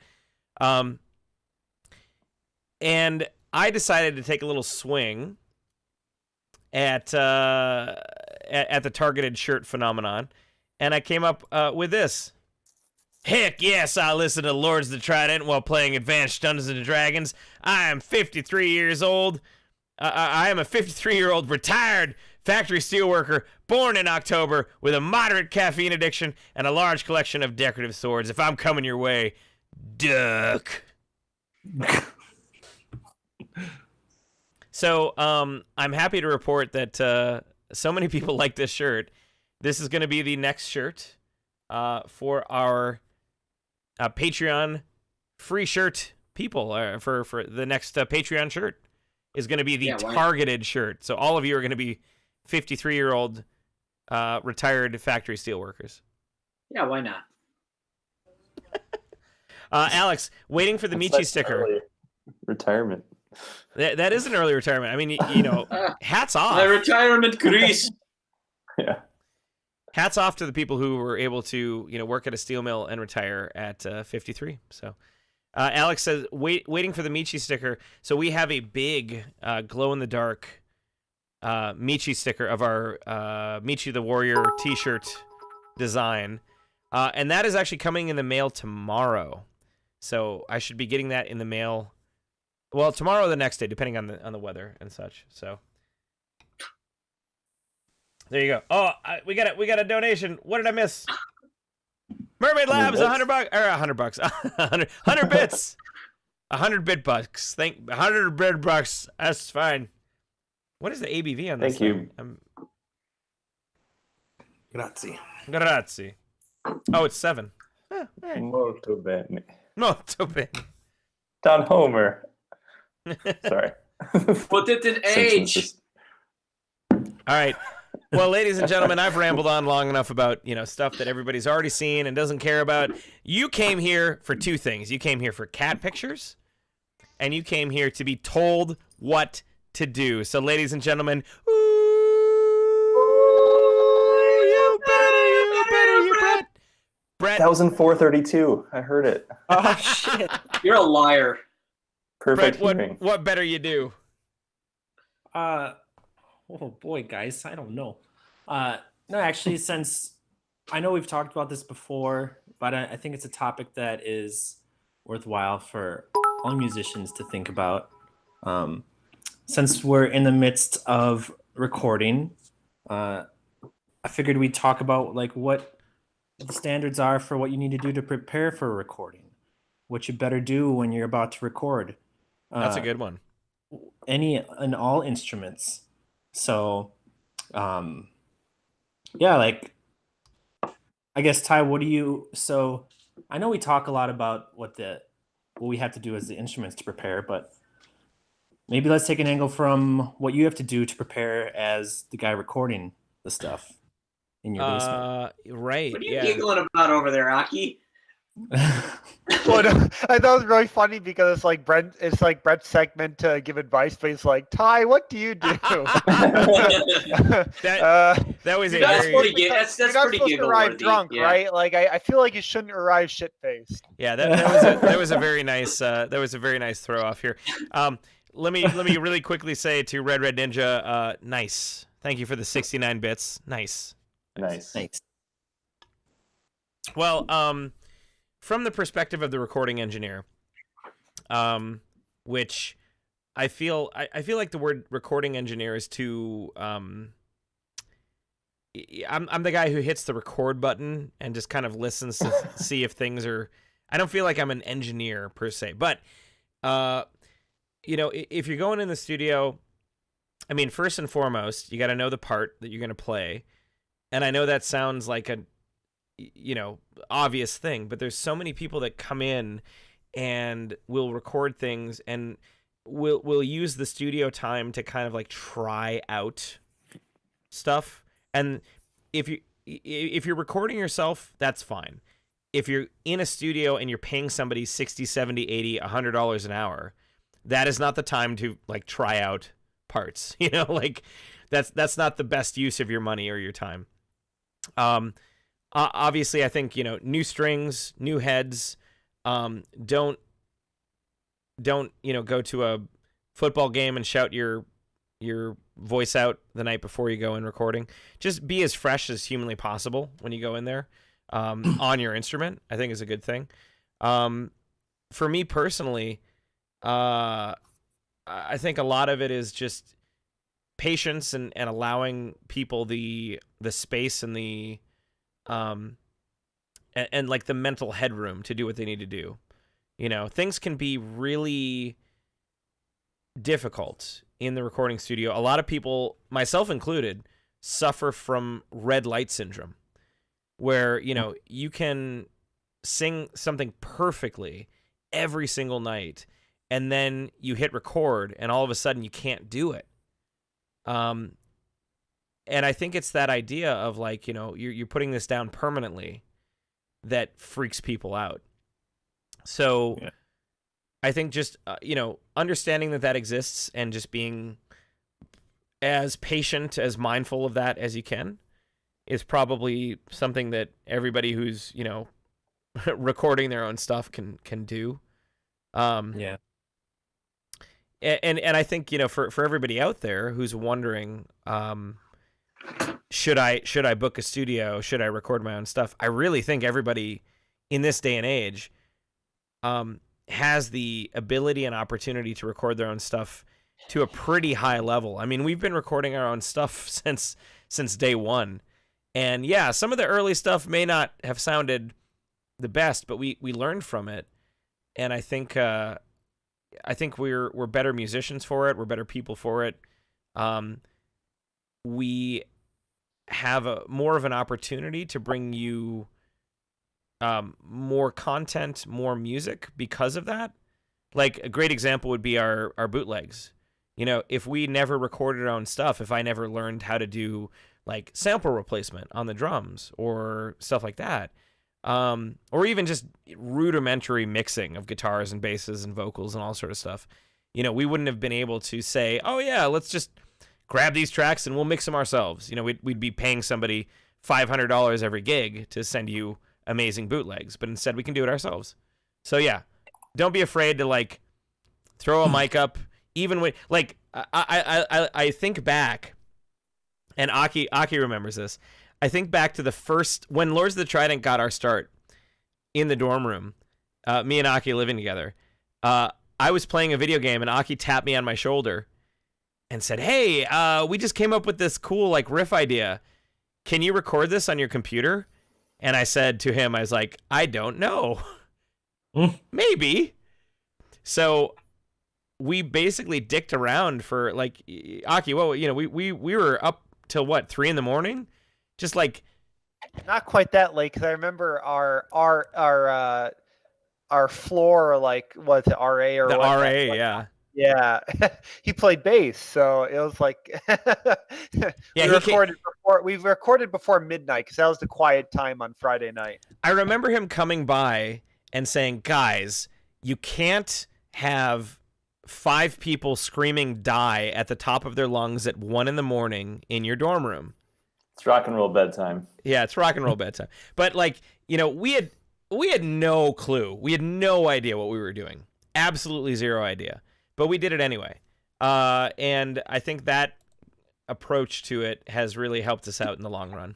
And I decided to take a little swing at the targeted shirt phenomenon, and I came up with this. Heck yes, I listen to Lords of the Trident while playing Advanced Dungeons and Dragons. I am 53 years old. I am a 53-year-old retired factory steelworker born in October with a moderate caffeine addiction and a large collection of decorative swords. If I'm coming your way, duck. So I'm happy to report that so many people like this shirt. This is going to be the next shirt for our Patreon free shirt people. For the next Patreon shirt is going to be the targeted shirt. So all of you are going to be 53-year-old retired factory steelworkers. Yeah, why not? Alex, waiting for the Michi sticker. Retirement. That is an early retirement. I mean, hats off. My retirement crease. Yeah. Hats off to the people who were able to, work at a steel mill and retire at 53. So, Alex says, waiting for the Michi sticker. So we have a big glow-in-the-dark Michi sticker of our Michi the Warrior t-shirt design. And that is actually coming in the mail tomorrow. So I should be getting that in the mail. Well, tomorrow or the next day, depending on the weather and such. So there you go. Oh, we got a donation. What did I miss? Mermaid Labs, $100 or $100, 100 bits, 100 bit bucks. 100 bit bucks. That's fine. What is the ABV on this? Thank you. Grazie. Oh, it's 7. Right. Molto bene. Molto bene. Don Homer. Sorry. Put it in age. All right. Well, ladies and gentlemen, I've rambled on long enough about, stuff that everybody's already seen and doesn't care about. You came here for two things. You came here for cat pictures, and you came here to be told what to do. So, ladies and gentlemen, you better. Brett. That was in 432. I heard it. Oh, shit. You're a liar. Perfect Brett, hearing. what better you do? Oh boy, guys, I don't know. No, actually, since I know we've talked about this before, but I think it's a topic that is worthwhile for all musicians to think about. Since we're in the midst of recording, I figured we'd talk about what the standards are for what you need to do to prepare for a recording. What you better do when you're about to record. That's a good one. Any and all instruments. So, I guess, Ty, so I know we talk a lot about what we have to do as the instruments to prepare, but maybe let's take an angle from what you have to do to prepare as the guy recording the stuff in your basement. Right. What are you giggling about over there, Aki? Well, no, I thought it was really funny because it's like Brett's segment to give advice, but he's like, Ty, what do you do? That was that's very pretty that's you're not pretty supposed to giggle arrive worthy. drunk, Yeah. right? Like I feel like you shouldn't arrive shit faced. Yeah, that was a very nice throw off here. Let me really quickly say to Red Ninja, nice. Thank you for the 69 bits. Nice. Nice. Well, from the perspective of the recording engineer, which I feel like the word recording engineer is too. I'm the guy who hits the record button and just kind of listens to see if things are. I don't feel like I'm an engineer per se, but if you're going in the studio I mean, first and foremost, you got to know the part that you're going to play. And I know that sounds like a, obvious thing, but there's so many people that come in and will record things and will use the studio time to kind of like try out stuff. And if you're recording yourself, that's fine. If you're in a studio and you're paying somebody $60, $70, $80, $100 an hour, that is not the time to like try out parts. Like that's not the best use of your money or your time. Obviously, I think new strings, new heads. Don't go to a football game and shout your voice out the night before you go in recording. Just be as fresh as humanly possible when you go in there on your instrument, I think is a good thing. For me personally, I think a lot of it is just patience and allowing people the space and the and like the mental headroom to do what they need to do. Things can be really difficult in the recording studio. A lot of people, myself included, suffer from red light syndrome, where, you can sing something perfectly every single night, and then you hit record, and all of a sudden you can't do it. And I think it's that idea of like, you're putting this down permanently that freaks people out. So yeah. I think just, understanding that exists and just being as patient, as mindful of that as you can is probably something that everybody who's, recording their own stuff can do. Yeah. And I think, for everybody out there who's wondering, should I book a studio? Should I record my own stuff? I really think everybody in this day and age has the ability and opportunity to record their own stuff to a pretty high level. I mean, we've been recording our own stuff since day one. And yeah, some of the early stuff may not have sounded the best, but we learned from it. And I think we're better musicians for it. We're better people for it. We have more of an opportunity to bring you more content, more music because of that. Like a great example would be our bootlegs. If we never recorded our own stuff, if I never learned how to do like sample replacement on the drums or stuff like that, or even just rudimentary mixing of guitars and basses and vocals and all sort of stuff, we wouldn't have been able to say, oh yeah, let's just grab these tracks and we'll mix them ourselves. We'd be paying somebody $500 every gig to send you amazing bootlegs, but instead we can do it ourselves. So yeah, don't be afraid to like throw a mic up, even when like I think back, and Aki remembers this. I think back to the first when Lords of the Trident got our start in the dorm room, me and Aki living together. I was playing a video game and Aki tapped me on my shoulder and said, "Hey, we just came up with this cool like riff idea. Can you record this on your computer?" And I said to him, I was like, I don't know. Maybe. So we basically dicked around for like, Aki, well, we were up till what, 3 a.m? Just like. Not quite that late, because I remember our floor, like, was it RA or the what? RA, yeah. Yeah, he played bass, so it was like we recorded before midnight because that was the quiet time on Friday night. I remember him coming by and saying, "Guys, you can't have 5 people screaming die at the top of their lungs at 1 a.m. in your dorm room. It's rock and roll bedtime." Yeah, it's rock and roll bedtime. But like, we had no clue. We had no idea what we were doing. Absolutely zero idea. But we did it anyway. And I think that approach to it has really helped us out in the long run.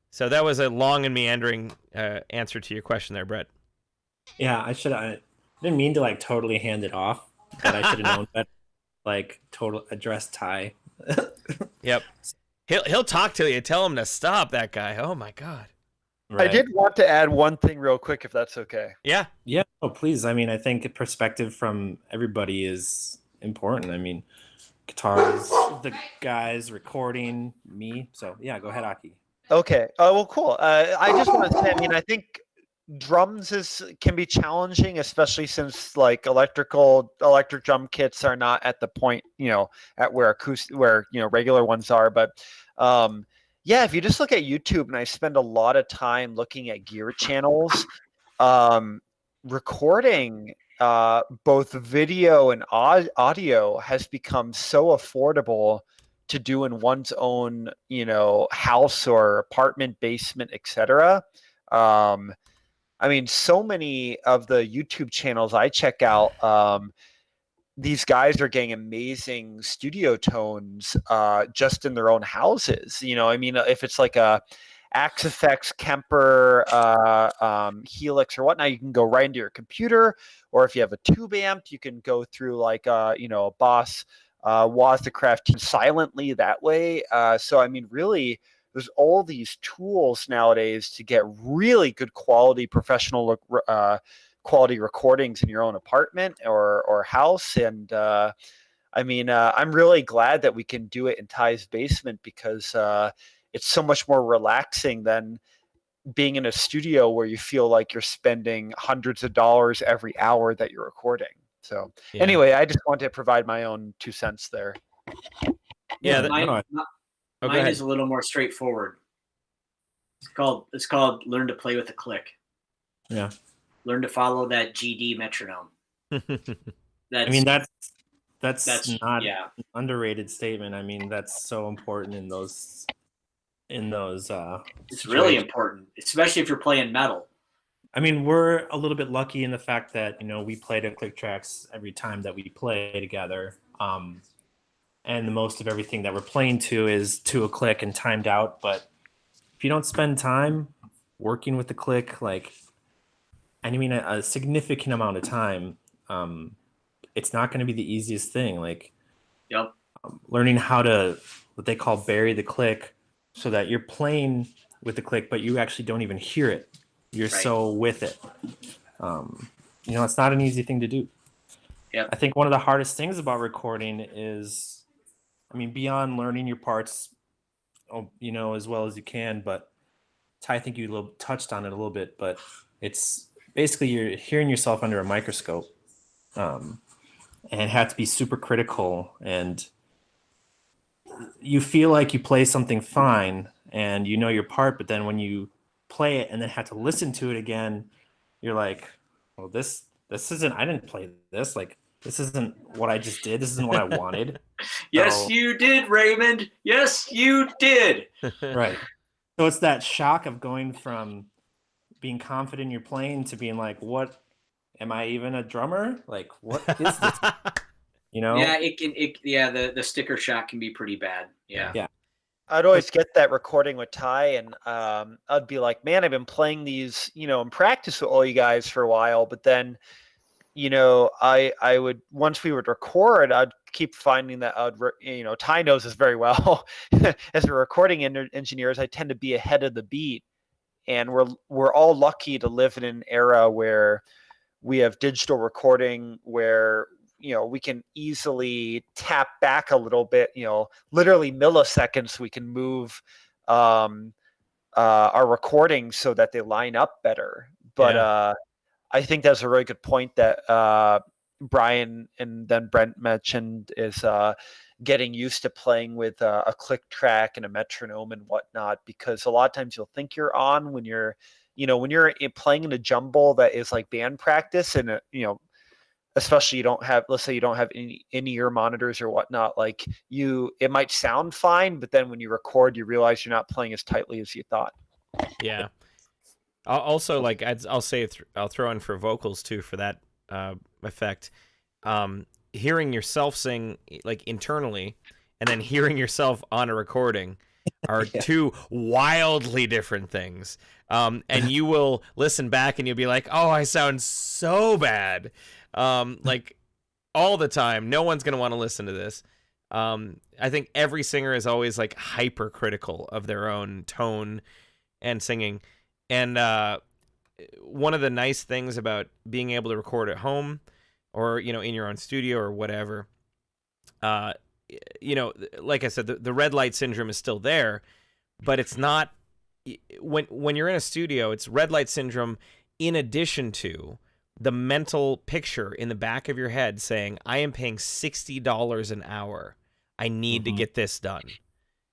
So that was a long and meandering answer to your question there, Brett. Yeah, I didn't mean to like totally hand it off, but I should have known that. Like total address Ty. Yep. He'll talk to you. Tell him to stop, that guy. Oh my God. Right. I did want to add one thing real quick, if that's okay. Yeah. Yeah. Oh, please. I mean, I think perspective from everybody is important. I mean, guitars, the guys recording, me. So yeah, go ahead, Aki. Okay. Well, cool. I just want to say, I mean, I think drums can be challenging, especially since like electric drum kits are not at the point, at where regular ones are. But yeah, if you just look at YouTube, and I spend a lot of time looking at gear channels, recording both video and audio has become so affordable to do in one's own, house or apartment, basement, etc. I mean, so many of the YouTube channels I check out, these guys are getting amazing studio tones just in their own houses. I mean, if it's like a Axe Effects, Kemper, Helix, or whatnot, you can go right into your computer. Or if you have a tube amp, you can go through like a Boss Wazcraft silently that way. So I mean, really, there's all these tools nowadays to get really good quality professional quality recordings in your own apartment or house. And I mean, I'm really glad that we can do it in Ty's basement, because it's so much more relaxing than being in a studio where you feel like you're spending hundreds of dollars every hour that you're recording. So anyway, I just wanted to provide my own 2 cents there. Yeah, mine is a little more straightforward. It's called learn to play with a click. Yeah. Learn to follow that GD metronome. That's not an underrated statement. I mean, that's so important in those it's really important, especially if you're playing metal. I mean, we're a little bit lucky in the fact that, we play to click tracks every time that we play together. And the most of everything that we're playing to is to a click and timed out. But if you don't spend time working with the click, a significant amount of time, it's not going to be the easiest thing. Learning how to, what they call bury the click, so that you're playing with the click, but you actually don't even hear it. You're so with it. It's not an easy thing to do. Yep. I think one of the hardest things about recording is, beyond learning your parts, as well as you can, but Ty, I think you touched on it a little bit, but it's basically you're hearing yourself under a microscope, and have to be super critical, and you feel like you play something fine and you know your part, but then when you play it and then have to listen to it again, you're like, well, this isn't, I didn't play this. This isn't what I just did. This isn't what I wanted. Yes, you did, Raymond. Yes, you did. Right. So it's that shock of going from being confident in your playing to being like, what, am I even a drummer? What is this? Yeah, the sticker shock can be pretty bad. Yeah. I'd always get that recording with Ty, and I'd be like, man, I've been playing these, in practice with all you guys for a while, but then, I would, once we would record, I'd keep finding that Ty knows this very well. As a recording engineers, I tend to be ahead of the beat, and we're all lucky to live in an era where we have digital recording, where we can easily tap back a little bit, literally milliseconds, we can move our recordings so that they line up better. But I think that's a really good point that Brian and then Brent mentioned, is getting used to playing with a click track and a metronome and whatnot, because a lot of times you'll think you're on when you're playing in a jumble that is like band practice, and especially let's say you don't have any in-ear monitors or whatnot, it might sound fine, but then when you record, you realize you're not playing as tightly as you thought. Yeah. Also, I'll throw in for vocals too, for that effect. Hearing yourself sing internally, and then hearing yourself on a recording are two wildly different things. And you will listen back and you'll be like, oh, I sound so bad. All the time. No one's going to want to listen to this. I think every singer is always hypercritical of their own tone and singing. And one of the nice things about being able to record at home, or in your own studio or whatever, like I said, the red light syndrome is still there, but it's not when you're in a studio, it's red light syndrome in addition to the mental picture in the back of your head saying, I am paying $60 an hour. I need to get this done.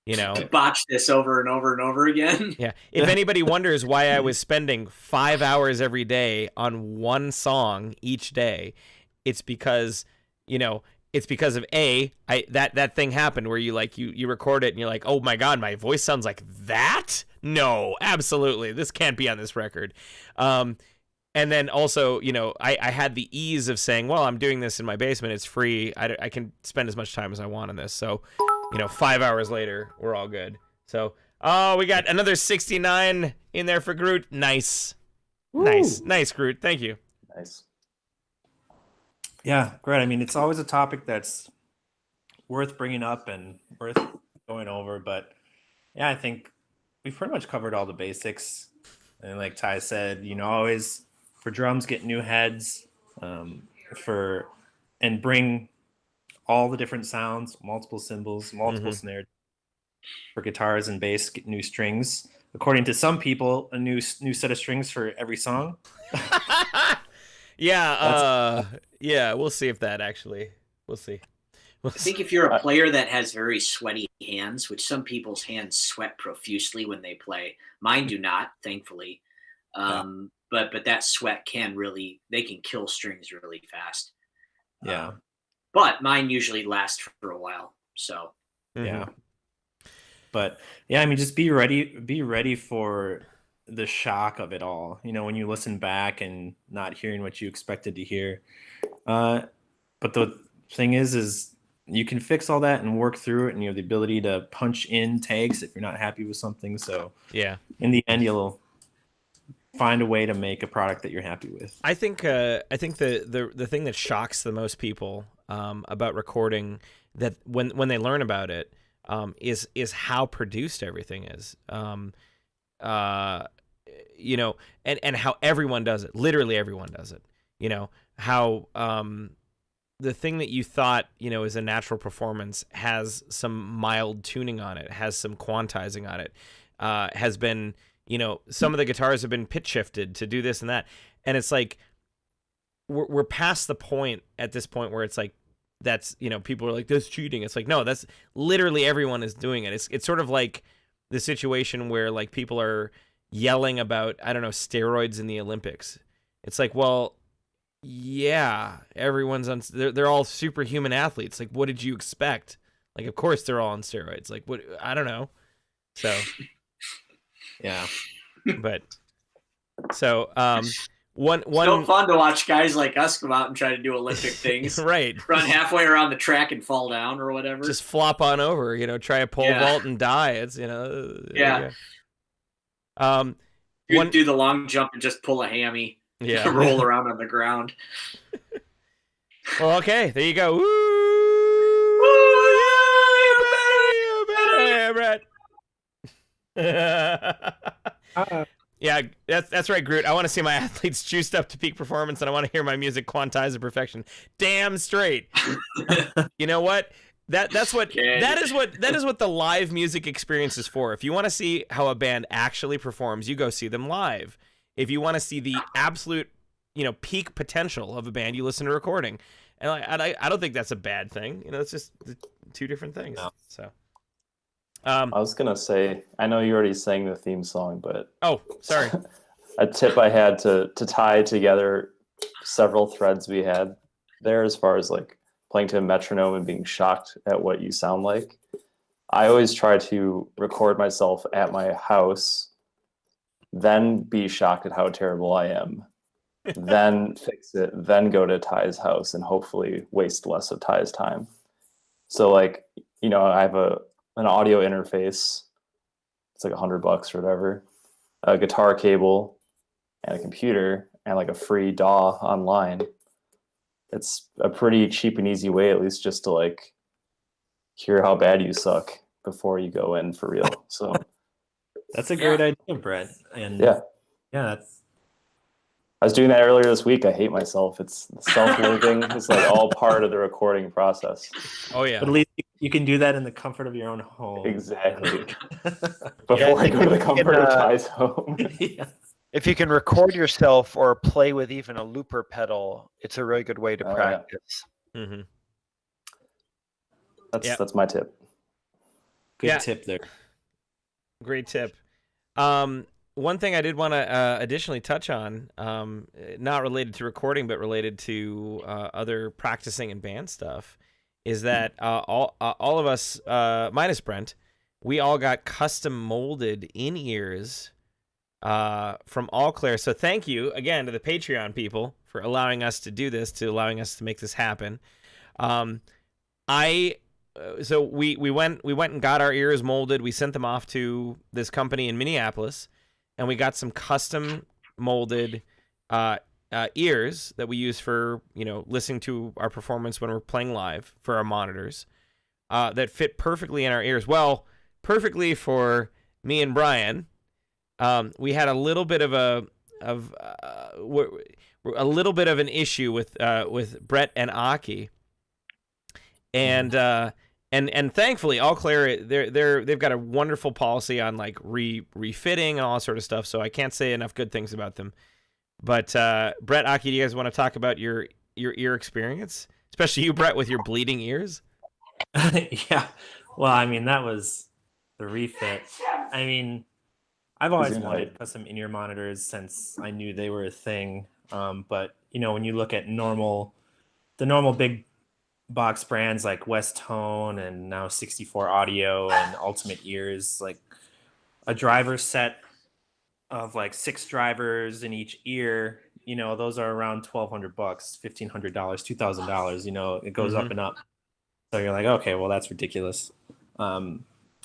To botch this over and over and over again. Yeah. If anybody wonders why I was spending 5 hours every day on one song each day, it's because, it's because of that thing happened where you record it and you're like, oh my God, my voice sounds like that? No, absolutely. This can't be on this record. And then also, I had the ease of saying, well, I'm doing this in my basement. It's free. I can spend as much time as I want on this. So, 5 hours later, we're all good. So, we got another 69 in there for Groot. Nice. Woo. Nice, Groot. Thank you. Nice. Yeah, great. I mean, it's always a topic that's worth bringing up and worth going over. But yeah, I think we've pretty much covered all the basics. And like Ty said, always for drums, get new heads and bring all the different sounds, multiple cymbals, multiple snares. For guitars and bass, get new strings. According to some people, a new set of strings for every song. Yeah, we'll see if that actually. We'll see. I think if you're a player that has very sweaty hands, which some people's hands sweat profusely when they play, mine do not, thankfully. But that sweat they can kill strings really fast. Yeah. But mine usually last for a while. So yeah. But yeah, I mean, just be ready for the shock of it all. When you listen back and not hearing what you expected to hear. But the thing is you can fix all that and work through it, and you have the ability to punch in tags if you're not happy with something. So yeah, in the end, you'll find a way to make a product that you're happy with. I think the thing that shocks the most people about recording, that when they learn about it, is how produced everything is. And how everyone does it. Literally everyone does it. How the thing that you thought, is a natural performance has some mild tuning on it, has some quantizing on it, has been, some of the guitars have been pitch shifted to do this and that. And it's like, we're past the point at this point where it's like, that's, people are like, that's cheating. It's like, no, that's literally everyone is doing it. It's sort of like the situation where like people are yelling about, I don't know, steroids in the Olympics. It's like, well, yeah, everyone's on, they're all superhuman athletes. Like, what did you expect? Like, of course they're all on steroids. Like, what? I don't know. So, yeah. But, so, One so fun to watch guys like us come out and try to do Olympic things. Right. Run halfway around the track and fall down or whatever. Just flop on over, try a pole vault and die. It's, Yeah. Do the long jump and just pull a hammy. Yeah. Roll around on the ground. Well, okay. There you go. Woo! Yeah, that's right, Groot. I want to see my athletes juiced up to peak performance, and I want to hear my music quantized to perfection. Damn straight. You know what? That is what the live music experience is for. If you want to see how a band actually performs, you go see them live. If you want to see the absolute, peak potential of a band, you listen to recording. And I don't think that's a bad thing. It's just two different things. No. So. I was gonna say, I know you already sang the theme song, but sorry. A tip I had to tie together several threads we had there, as far as like playing to a metronome and being shocked at what you sound like. I always try to record myself at my house, then be shocked at how terrible I am, then fix it, then go to Ty's house and hopefully waste less of Ty's time. So like, I have an audio interface. It's like $100 or whatever, a guitar cable and a computer and like a free DAW online. It's a pretty cheap and easy way, at least, just to like hear how bad you suck before you go in for real. So that's a great idea, Brett. And yeah, that's. I was doing that earlier this week. I hate myself. It's self-loathing. It's like all part of the recording process. Oh yeah. But at least You can do that in the comfort of your own home. Exactly. Before I go to the comfort of Ty's home. Yeah. If you can record yourself or play with even a looper pedal, it's a really good way to practice. Mm-hmm. That's my tip. Good tip there. Great tip. One thing I did want to additionally touch on, not related to recording, but related to other practicing and band stuff, is that all of us, minus Brent, we all got custom molded in-ears from All Clear. So thank you again to the Patreon people for allowing us to do this, to allowing us to make this happen. So we went and got our ears molded. We sent them off to this company in Minneapolis, and we got some custom molded ears that we use for, listening to our performance when we're playing live for our monitors, that fit perfectly in our ears. Well, perfectly for me and Brian. We had a little bit of an issue with Brett and Aki, and thankfully All Clear, they've got a wonderful policy on like refitting and all that sort of stuff. So I can't say enough good things about them. But Brett, Aki, do you guys want to talk about your ear experience, especially you, Brett, with your bleeding ears? Yeah. Well, I mean, that was the refit. I mean, I've always wanted custom in-ear monitors since I knew they were a thing. But when you look at the normal big box brands like West Tone and now 64 Audio and Ultimate Ears, like a driver set of like 6 drivers in each ear, those are around $1,200, $1,500, $2,000. It goes up and up. So you're like, okay, well, that's ridiculous. But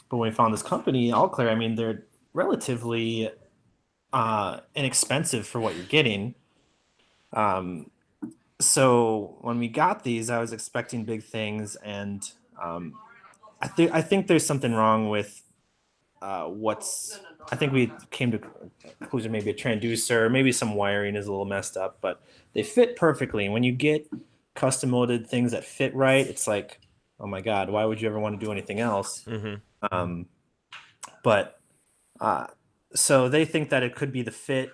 when we found this company, All Clear, I mean, they're relatively inexpensive for what you're getting. So when we got these, I was expecting big things, and I think there's something wrong with I think we came to conclusion maybe a transducer, maybe some wiring is a little messed up, but they fit perfectly. And when you get custom molded things that fit right, it's like, oh my God, why would you ever want to do anything else? Mm-hmm. So they think that it could be the fit.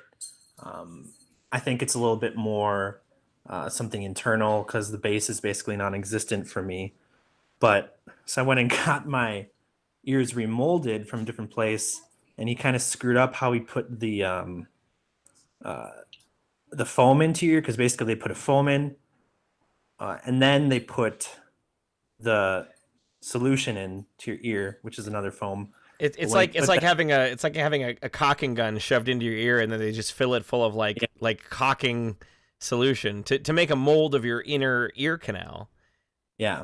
I think it's a little bit more something internal because the bass is basically non-existent for me. But so I went and got my ears remolded from a different place, and he kind of screwed up how he put the foam into your ear, because basically they put a foam in, and then they put the solution into your ear, which is another foam. It's like having a caulking gun shoved into your ear, and then they just fill it full of like caulking solution to make a mold of your inner ear canal. Yeah,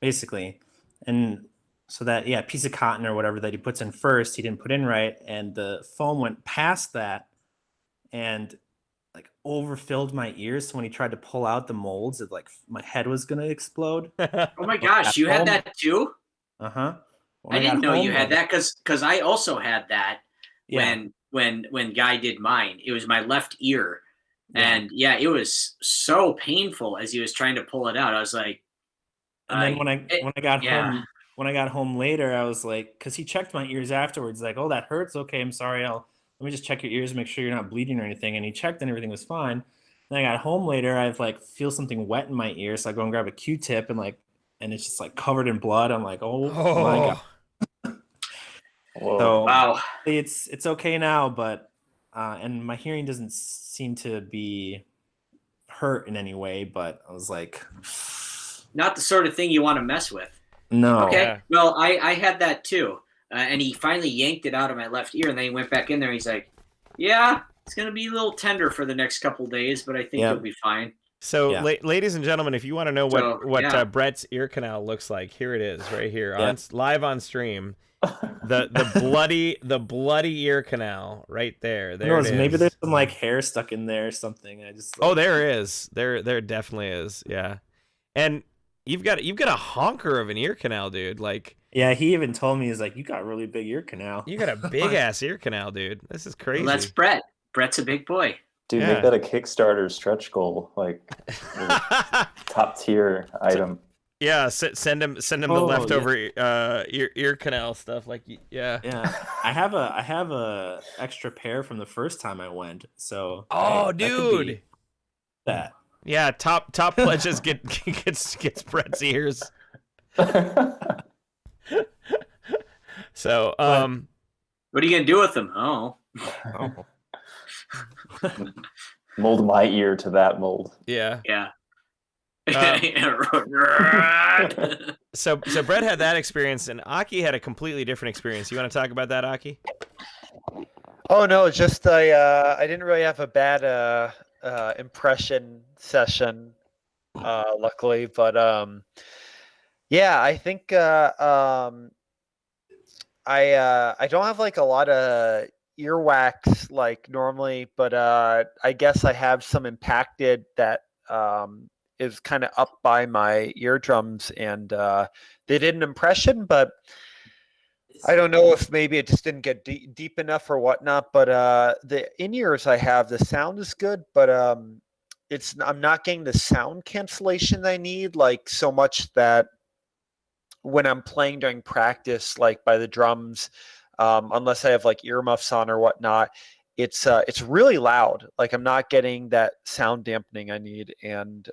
basically. And so that piece of cotton or whatever that he puts in first, he didn't put in right, and the foam went past that and like overfilled my ears. So when he tried to pull out the molds, it like my head was gonna explode. Oh my gosh, you had that too? Uh-huh. I didn't know you had that because I also had that when Guy did mine. It was my left ear. And it was so painful as he was trying to pull it out. I was like, and then when I got home later, I was like, because he checked my ears afterwards, like, oh, that hurts. Okay, I'm sorry. Let me just check your ears, make sure you're not bleeding or anything. And he checked and everything was fine. Then I got home later, I've like feel something wet in my ear, so I go and grab a Q-tip and it's just like covered in blood. I'm like, oh. My God. So wow, it's okay now, but and my hearing doesn't seem to be hurt in any way, but I was like, not the sort of thing you want to mess with. No. Okay. Yeah. Well, I had that too, and he finally yanked it out of my left ear, and then he went back in there. And he's like, "Yeah, it's gonna be a little tender for the next couple days, but I think you'll be fine." So, ladies and gentlemen, if you want to know what Brett's ear canal looks like, here it is, right here, live on stream. The bloody ear canal right there. There it is. Maybe there's some like hair stuck in there or something. There is. There definitely is. Yeah, and you've got a honker of an ear canal, dude. Like, yeah, he even told me, he's like, you got a really big ear canal. You got a big ass ear canal, dude. This is crazy. Well, that's Brett. Brett's a big boy. Dude, make that a Kickstarter stretch goal, like top tier item. Yeah, send him the Oh, leftover ear canal stuff. Like, yeah. Yeah, I have a extra pair from the first time I went. So Oh, hey, that could be dude. that. Yeah, top pledges gets Brett's ears. So, What are you gonna do with them? Oh, Oh. Mold my ear to that mold. yeah. yeah. So Brett had that experience, and Aki had a completely different experience. You want to talk about that, Aki? Oh no, just I didn't really have a bad impression session, luckily, but yeah, I think I don't have like a lot of earwax like normally, but I guess I have some impacted that is kind of up by my eardrums, and they did an impression, but I don't know if maybe it just didn't get deep enough or whatnot. But the in-ears I have, the sound is good, but I'm not getting the sound cancellation I need, like so much that when I'm playing during practice, like by the drums, unless I have like earmuffs on or whatnot, it's really loud. Like I'm not getting that sound dampening I need, and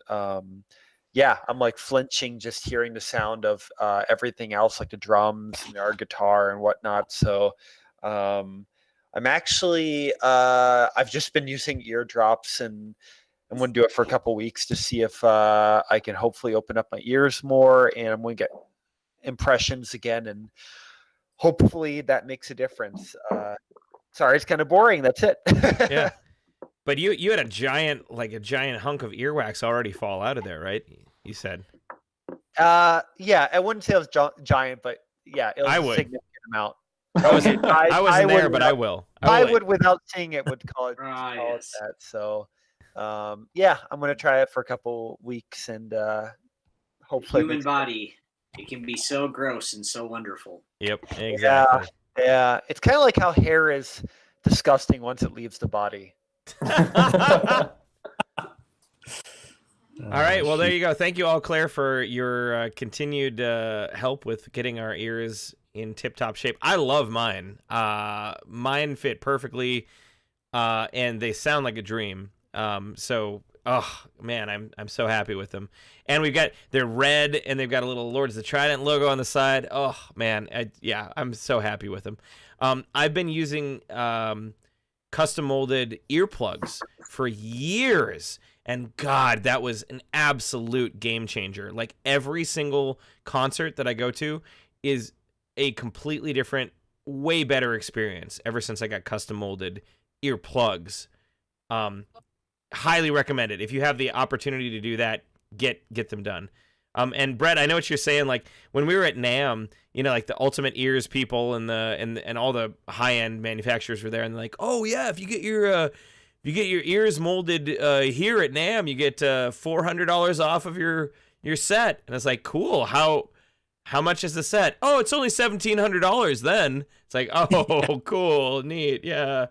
yeah, I'm like flinching just hearing the sound of everything else, like the drums and our guitar and whatnot. So I'm actually I've just been using eardrops, and I'm going to do it for a couple weeks to see if I can hopefully open up my ears more, and I'm going to get impressions again, and hopefully that makes a difference. Sorry, it's kind of boring. That's it. Yeah. But you had a giant hunk of earwax already fall out of there, right? You said. Yeah, I wouldn't say it was giant, but yeah, it was a significant amount. I wasn't there, but I will. I would, without seeing it, would call it, yes. that. So, yeah, I'm gonna try it for a couple weeks, and hopefully. Human body, it can be so gross and so wonderful. Yep, exactly. Yeah, it's kind of like how hair is disgusting once it leaves the body. All right, well, there you go. Thank you all, Claire, for your continued help with getting our ears in tip-top shape. I love mine. Mine fit perfectly, and they sound like a dream. So, oh man, I'm so happy with them. And they're red, and they've got a little Lords of the Trident logo on the side. Oh man, I'm so happy with them. I've been using custom molded earplugs for years, and God, that was an absolute game changer. Like every single concert that I go to is a completely different, way better experience ever since I got custom molded earplugs. Highly recommend it. If you have the opportunity to do that, get them done. And Brett, I know what you're saying. Like when we were at NAMM, like the Ultimate Ears people and all the high end manufacturers were there, and they're like, oh yeah, if you get your ears molded here at NAMM, you get $400 off of your set. And it's like, cool. How much is the set? Oh, it's only $1,700 then. It's like, oh, cool, neat, yeah.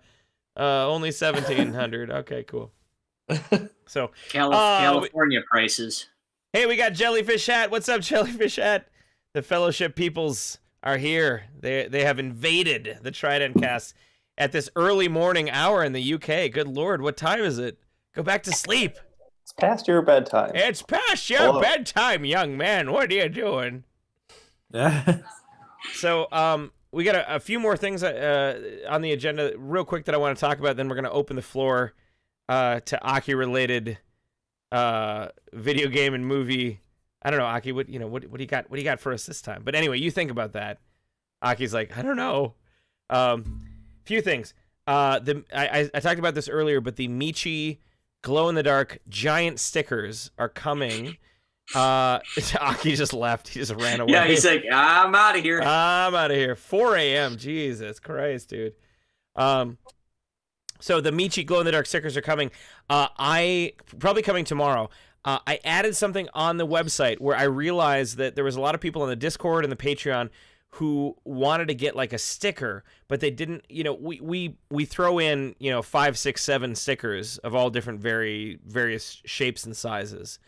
Only $1,700. Okay, cool. So California prices. Hey, we got Jellyfish Hat. What's up, Jellyfish Hat? The Fellowship peoples are here. They have invaded the TRIDENTcast at this early morning hour in the UK. Good Lord, what time is it? Go back to sleep. It's past your bedtime. It's past your bedtime, young man. What are you doing? So, we got a few more things on the agenda real quick that I want to talk about. Then we're going to open the floor to Aki-related video game and movie. I don't know, Aki. What do you got? What do you got for us this time? But anyway, you think about that. Aki's like, I don't know. Few things. I talked about this earlier, but the Michi glow in the dark giant stickers are coming. Aki just left. He just ran away. Yeah, he's like, I'm out of here. 4 a.m. Jesus Christ, dude. So the Michi glow in the dark stickers are coming. I probably coming tomorrow. I added something on the website where I realized that there was a lot of people on the Discord and the Patreon who wanted to get like a sticker, but they didn't. We throw in 5, 6, 7 stickers of all different various shapes and sizes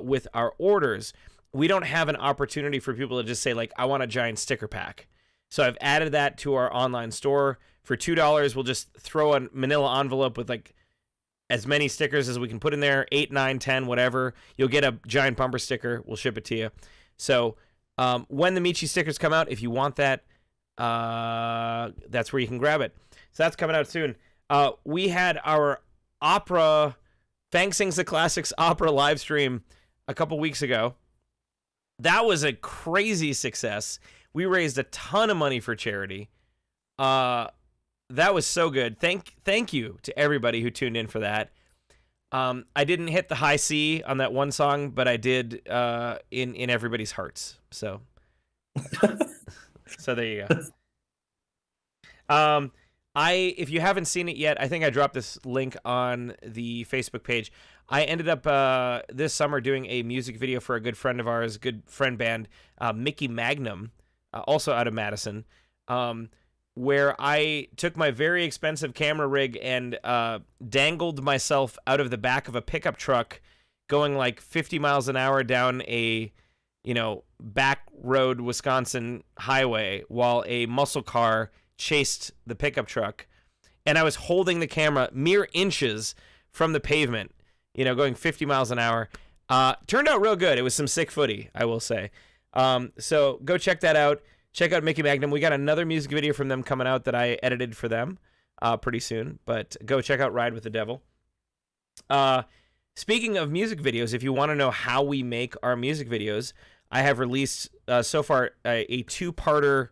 with our orders. we don't have an opportunity for people to just say, like, I want a giant sticker pack. So I've added that to our online store. For $2, we'll just throw a manila envelope with, like, as many stickers as we can put in there, 8, 9, 10, whatever. You'll get a giant bumper sticker. We'll ship it to you. So when the Michi stickers come out, if you want that, that's where you can grab it. So that's coming out soon. We had our opera, Fang Sings the Classics opera live stream a couple weeks ago. That was a crazy success. We raised a ton of money for charity. That was so good. Thank you to everybody who tuned in for that. I didn't hit the high C on that one song, but I did in everybody's hearts. So, so there you go. If you haven't seen it yet, I think I dropped this link on the Facebook page. I ended up this summer doing a music video for a good friend of ours, good friend band, Mickey Magnum, also out of Madison, where I took my very expensive camera rig and dangled myself out of the back of a pickup truck going like 50 miles an hour down a, back road Wisconsin highway while a muscle car chased the pickup truck. And I was holding the camera mere inches from the pavement, going 50 miles an hour. Turned out real good. It was some sick footy, I will say. So go check that out. Check out Mickey Magnum. We got another music video from them coming out that I edited for them pretty soon. But go check out Ride with the Devil. Speaking of music videos, if you want to know how we make our music videos, I have released so far a two-parter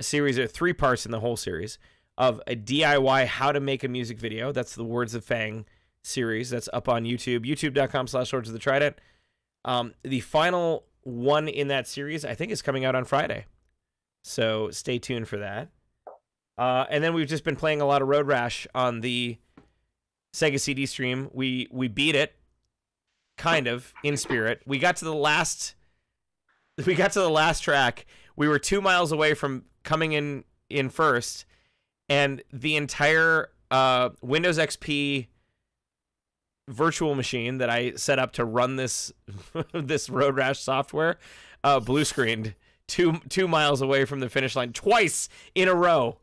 series, or 3 parts in the whole series, of a DIY how to make a music video. That's the Words of Fang series. That's up on YouTube, youtube.com/Swords of the Trident. The final one in that series, I think, is coming out on Friday. So stay tuned for that. And then we've just been playing a lot of Road Rash on the Sega CD stream. We beat it, kind of, in spirit. We got to the last track. We were 2 miles away from coming in first, and the entire Windows XP virtual machine that I set up to run this this Road Rash software blue screened 2 miles away from the finish line twice in a row.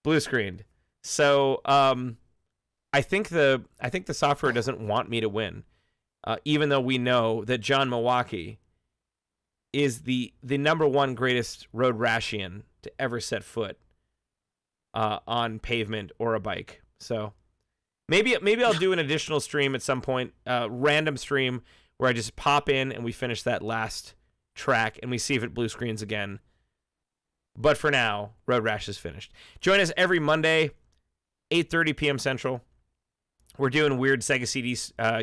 Blue screened. So I think the software doesn't want me to win, even though we know that John Milwaukee is the number one greatest Road Rashian to ever set foot on pavement or a bike. So maybe I'll do an additional stream at some point, random stream where I just pop in and we finish that last track and we see if it blue screens again. But for now, Road Rash is finished. Join us every Monday, 8:30 p.m. Central. We're doing weird Sega CD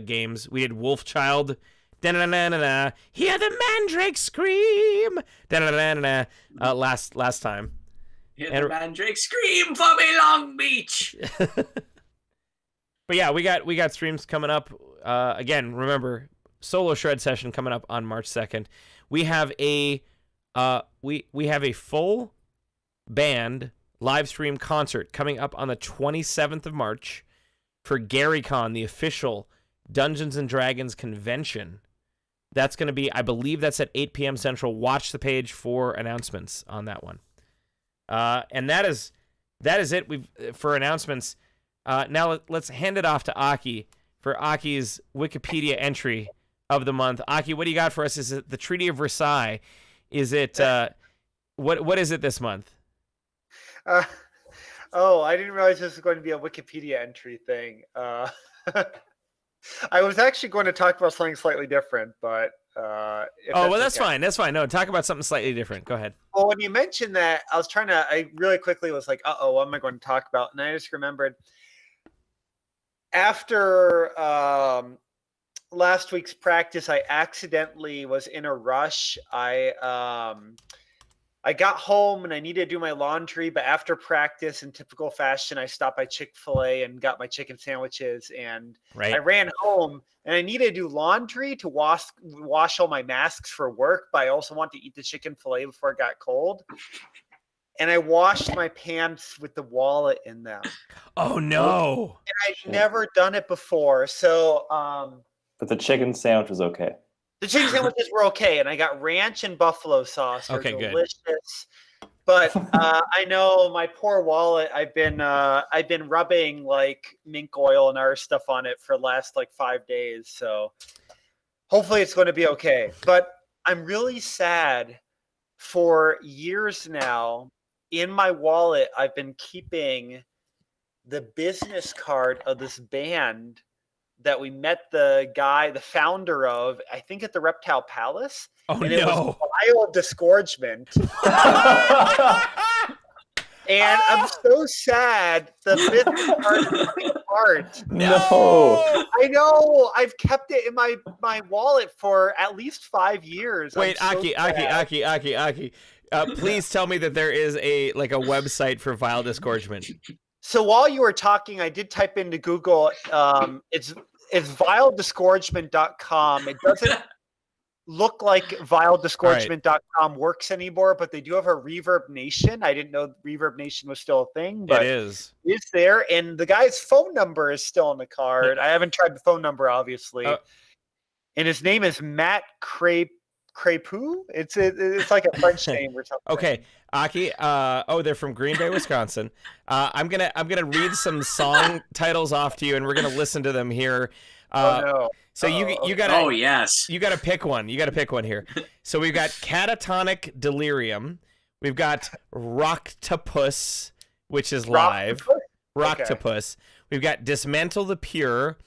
games. We did Wolf Child. Da-na-na-na-na. Hear the mandrake scream. Da-na-na-na-na. Last time. Hear the mandrake scream for me, Long Beach. But yeah, we got streams coming up. Again, remember, solo shred session coming up on March 2nd. We have a we have a full band live stream concert coming up on the 27th of March for GaryCon, the official Dungeons and Dragons convention. That's going to be, I believe that's at 8 p.m. Central. Watch the page for announcements on that one. And that is it for announcements. Now let's hand it off to Aki for Aki's Wikipedia entry of the month. Aki, what do you got for us? Is it the Treaty of Versailles? Is it what is it this month? Oh, I didn't realize this was going to be a Wikipedia entry thing. I was actually going to talk about something slightly different, but that's fine. That's fine. No, talk about something slightly different. Go ahead. Well, when you mentioned that, I really quickly was like, what am I going to talk about? And I just remembered after last week's practice, I accidentally was in a rush. I got home and I needed to do my laundry, but after practice, in typical fashion, I stopped by Chick-fil-A and got my chicken sandwiches, and I ran home and I needed to do laundry to wash all my masks for work, but I also want to eat the chicken fillet before it got cold. And I washed my pants with the wallet in them. Oh no. And I'd never done it before. So but the chicken sandwich was okay. The chicken sandwiches were okay, and I got ranch and buffalo sauce. They're Okay, good. delicious. But I know my poor wallet. I've been rubbing like mink oil and other stuff on it for the last like 5 days. So hopefully it's going to be okay. But I'm really sad. For years now, in my wallet, I've been keeping the business card of this band that we met the founder of, I think at the Reptile Palace. Oh, and it was no. Wild Disgorgement. And I'm so sad the business card is falling apart. No. I know. I've kept it in my wallet for at least 5 years. Wait, I'm so sad. Aki. Please tell me that there is a website for vile disgorgement. So while you were talking, I did type into Google. It's viledisgorgement.com. It doesn't look like viledisgorgement.com works anymore, but they do have a Reverb Nation. I didn't know Reverb Nation was still a thing, but It is. it's there. And the guy's phone number is still on the card. I haven't tried the phone number, obviously. And his name is Matt Crepeau. It's like a French name or something. Okay, Aki. They're from Green Bay, Wisconsin. I'm gonna read some song titles off to you, and we're gonna listen to them here. No. So you gotta. Oh yes. You gotta pick one. You gotta pick one here. So we've got Catatonic Delirium. We've got Rocktopus, which is live. Rocktopus. Okay. We've got Dismantle the Pure,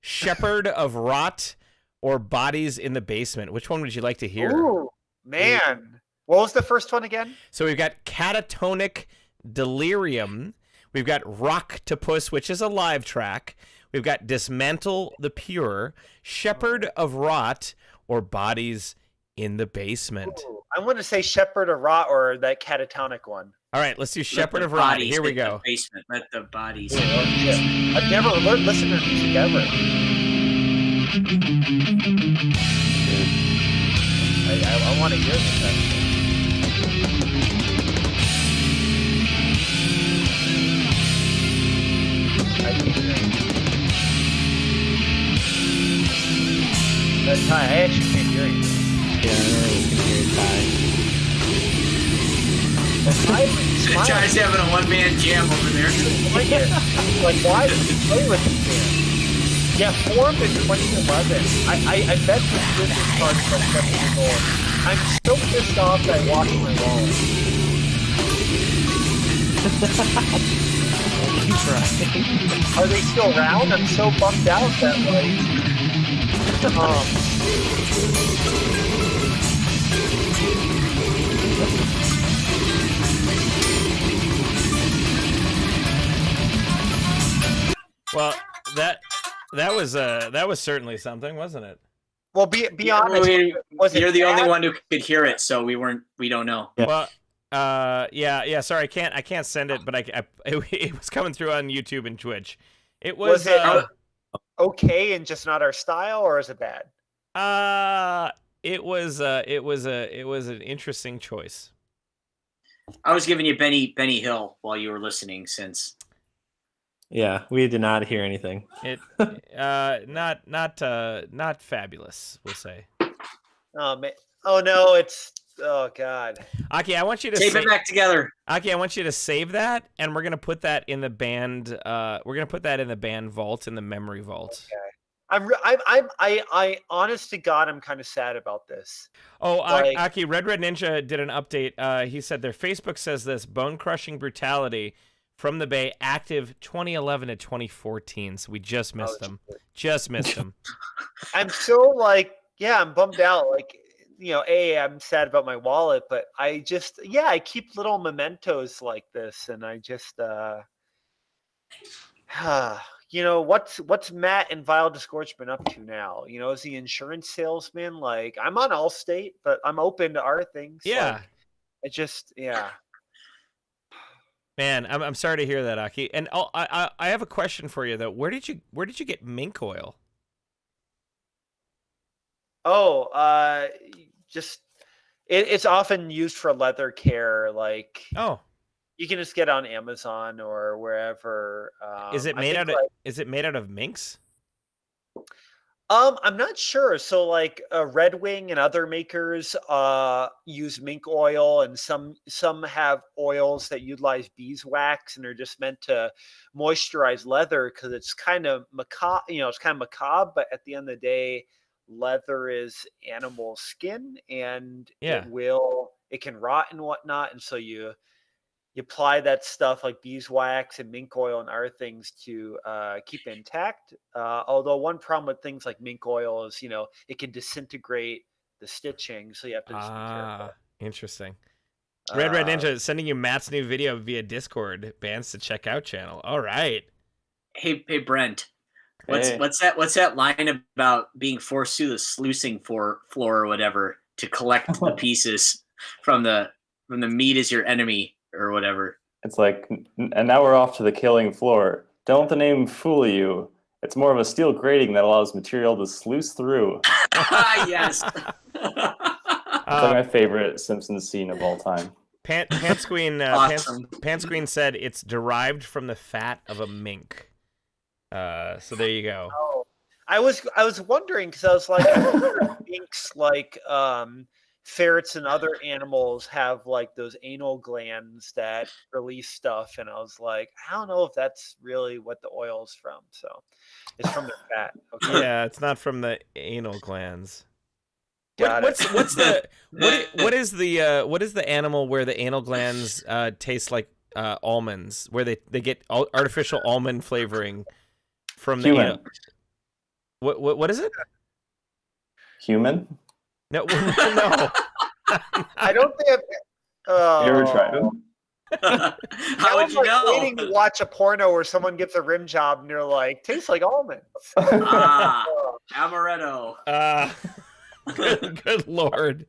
Shepherd of Rot, or Bodies in the Basement. Which one would you like to hear? Ooh, man. What was the first one again? So we've got Catatonic Delirium. We've got Rocktopus, which is a live track. We've got Dismantle the Pure, Shepherd of Rot, or Bodies in the Basement. Ooh, I'm going to say Shepherd of Rot or that Catatonic one. All right, let's do Shepherd of Rot. Here we go. Basement. Let the bodies. I've never listened to music ever. I want to hear this actually. I can hear it. That's Ty. I actually can't hear you. Yeah, you can hear Ty. Ty's having a one-man jam over there. Like, why did you play with this band? Yeah, formed in 2011. I bet this business card is like 7 years old. I'm so pissed off that I lost my wallet. Are they still around? I'm so bummed out that like. Well, that was certainly something, wasn't it? Well, be honest. You're the only one who could hear it, so we don't know. Yeah. Well, yeah. Sorry, I can't send it, but it was coming through on YouTube and Twitch. Was it okay and just not our style, or is it bad? It was an interesting choice. I was giving you Benny Hill while you were listening, since. Yeah, we did not hear anything. It not fabulous, we'll say. Oh man! Oh no! Oh god. Aki, I want you to tape it back together. Aki, I want you to save that, and we're gonna put that in the band. We're gonna put that in the band vault, in the memory vault. Okay. I honest to God, I'm kind of sad about this. Oh, Aki, Red Ninja did an update. He said their Facebook says this: Bone Crushing Brutality from the Bay, active 2011 to 2014. So we just missed them. Just missed them. I'm so I'm bummed out. I'm sad about my wallet, but I keep little mementos like this, and I just, what's Matt and Vile Disgorgement up to now? Is he insurance salesman? I'm on Allstate, but I'm open to other things. Yeah. Yeah. Man, I'm sorry to hear that, Aki. And I have a question for you though. Where did you get mink oil? Oh, it's often used for leather care. You can just get it on Amazon or wherever. Is it made out of minks? I'm not sure. So like Red Wing and other makers use mink oil, and some have oils that utilize beeswax and are just meant to moisturize leather because it's kind of macabre. It's kind of macabre, but at the end of the day, leather is animal skin, and Yeah. it can rot and whatnot, and so you apply that stuff like beeswax and mink oil and other things to keep it intact. Although one problem with things like mink oil is, it can disintegrate the stitching, so you have to just be careful. Interesting. Red Ninja is sending you Matt's new video via Discord. Bands to check out channel. All right. Hey Brent. Hey. What's that line about being forced through the sluicing floor or whatever to collect the pieces from the meat is your enemy or whatever? It's like, and now we're off to the killing floor. Don't let the name fool you. It's more of a steel grating that allows material to sluice through. Yes. It's like my favorite Simpsons scene of all time. Pantsqueen Awesome. Pantsqueen said it's derived from the fat of a mink. So there you go. Oh, I was wondering because I was like, minks like ferrets and other animals have like those anal glands that release stuff, and I was like, I don't know if that's really what the oil's from. So it's from their fat. Okay. Yeah, it's not from the anal glands. Got it. What is the animal where the anal glands taste like almonds, where they get artificial almond flavoring from the Human. anal? What is it? Human? No. I don't think I've You ever tried them? How would you know? waiting to watch a porno where someone gets a rim job and they're like, tastes like almonds. Amaretto. Good lord.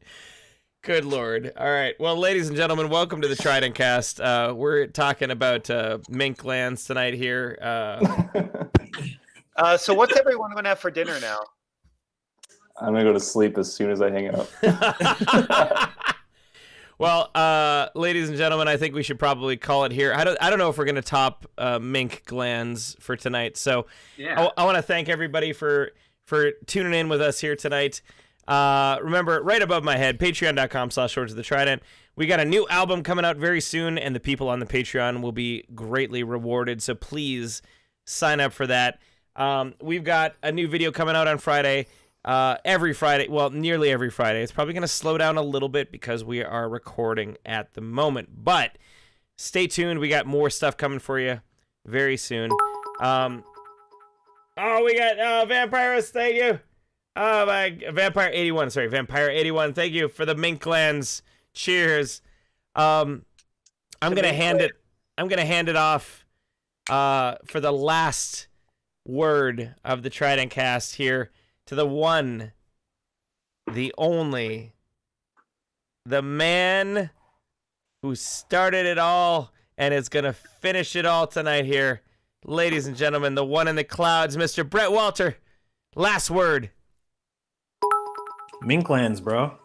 Good lord. All right. Well, ladies and gentlemen, welcome to the TRIDENTcast. We're talking about mink glands tonight here. So what's everyone going to have for dinner now? I'm going to go to sleep as soon as I hang up. Well, ladies and gentlemen, I think we should probably call it here. I don't know if we're going to top mink glands for tonight. So Yeah. I want to thank everybody for tuning in with us here tonight. Remember, right above my head, patreon.com/Swords of the Trident. We got a new album coming out very soon, and the people on the Patreon will be greatly rewarded. So please sign up for that. We've got a new video coming out on Friday. Every Friday, well, nearly every Friday. It's probably going to slow down a little bit because we are recording at the moment. But stay tuned. We got more stuff coming for you very soon. We got Vampirus. Thank you. My Vampire 81. Sorry, Vampire 81. Thank you for the mink glands. Cheers. I'm gonna hand it off for the last word of the TRIDENTcast here to the one, the only, the man who started it all and is gonna finish it all tonight here. Ladies and gentlemen, the one in the clouds, Mr. Brett Walter. Last word. Mink glands, bro.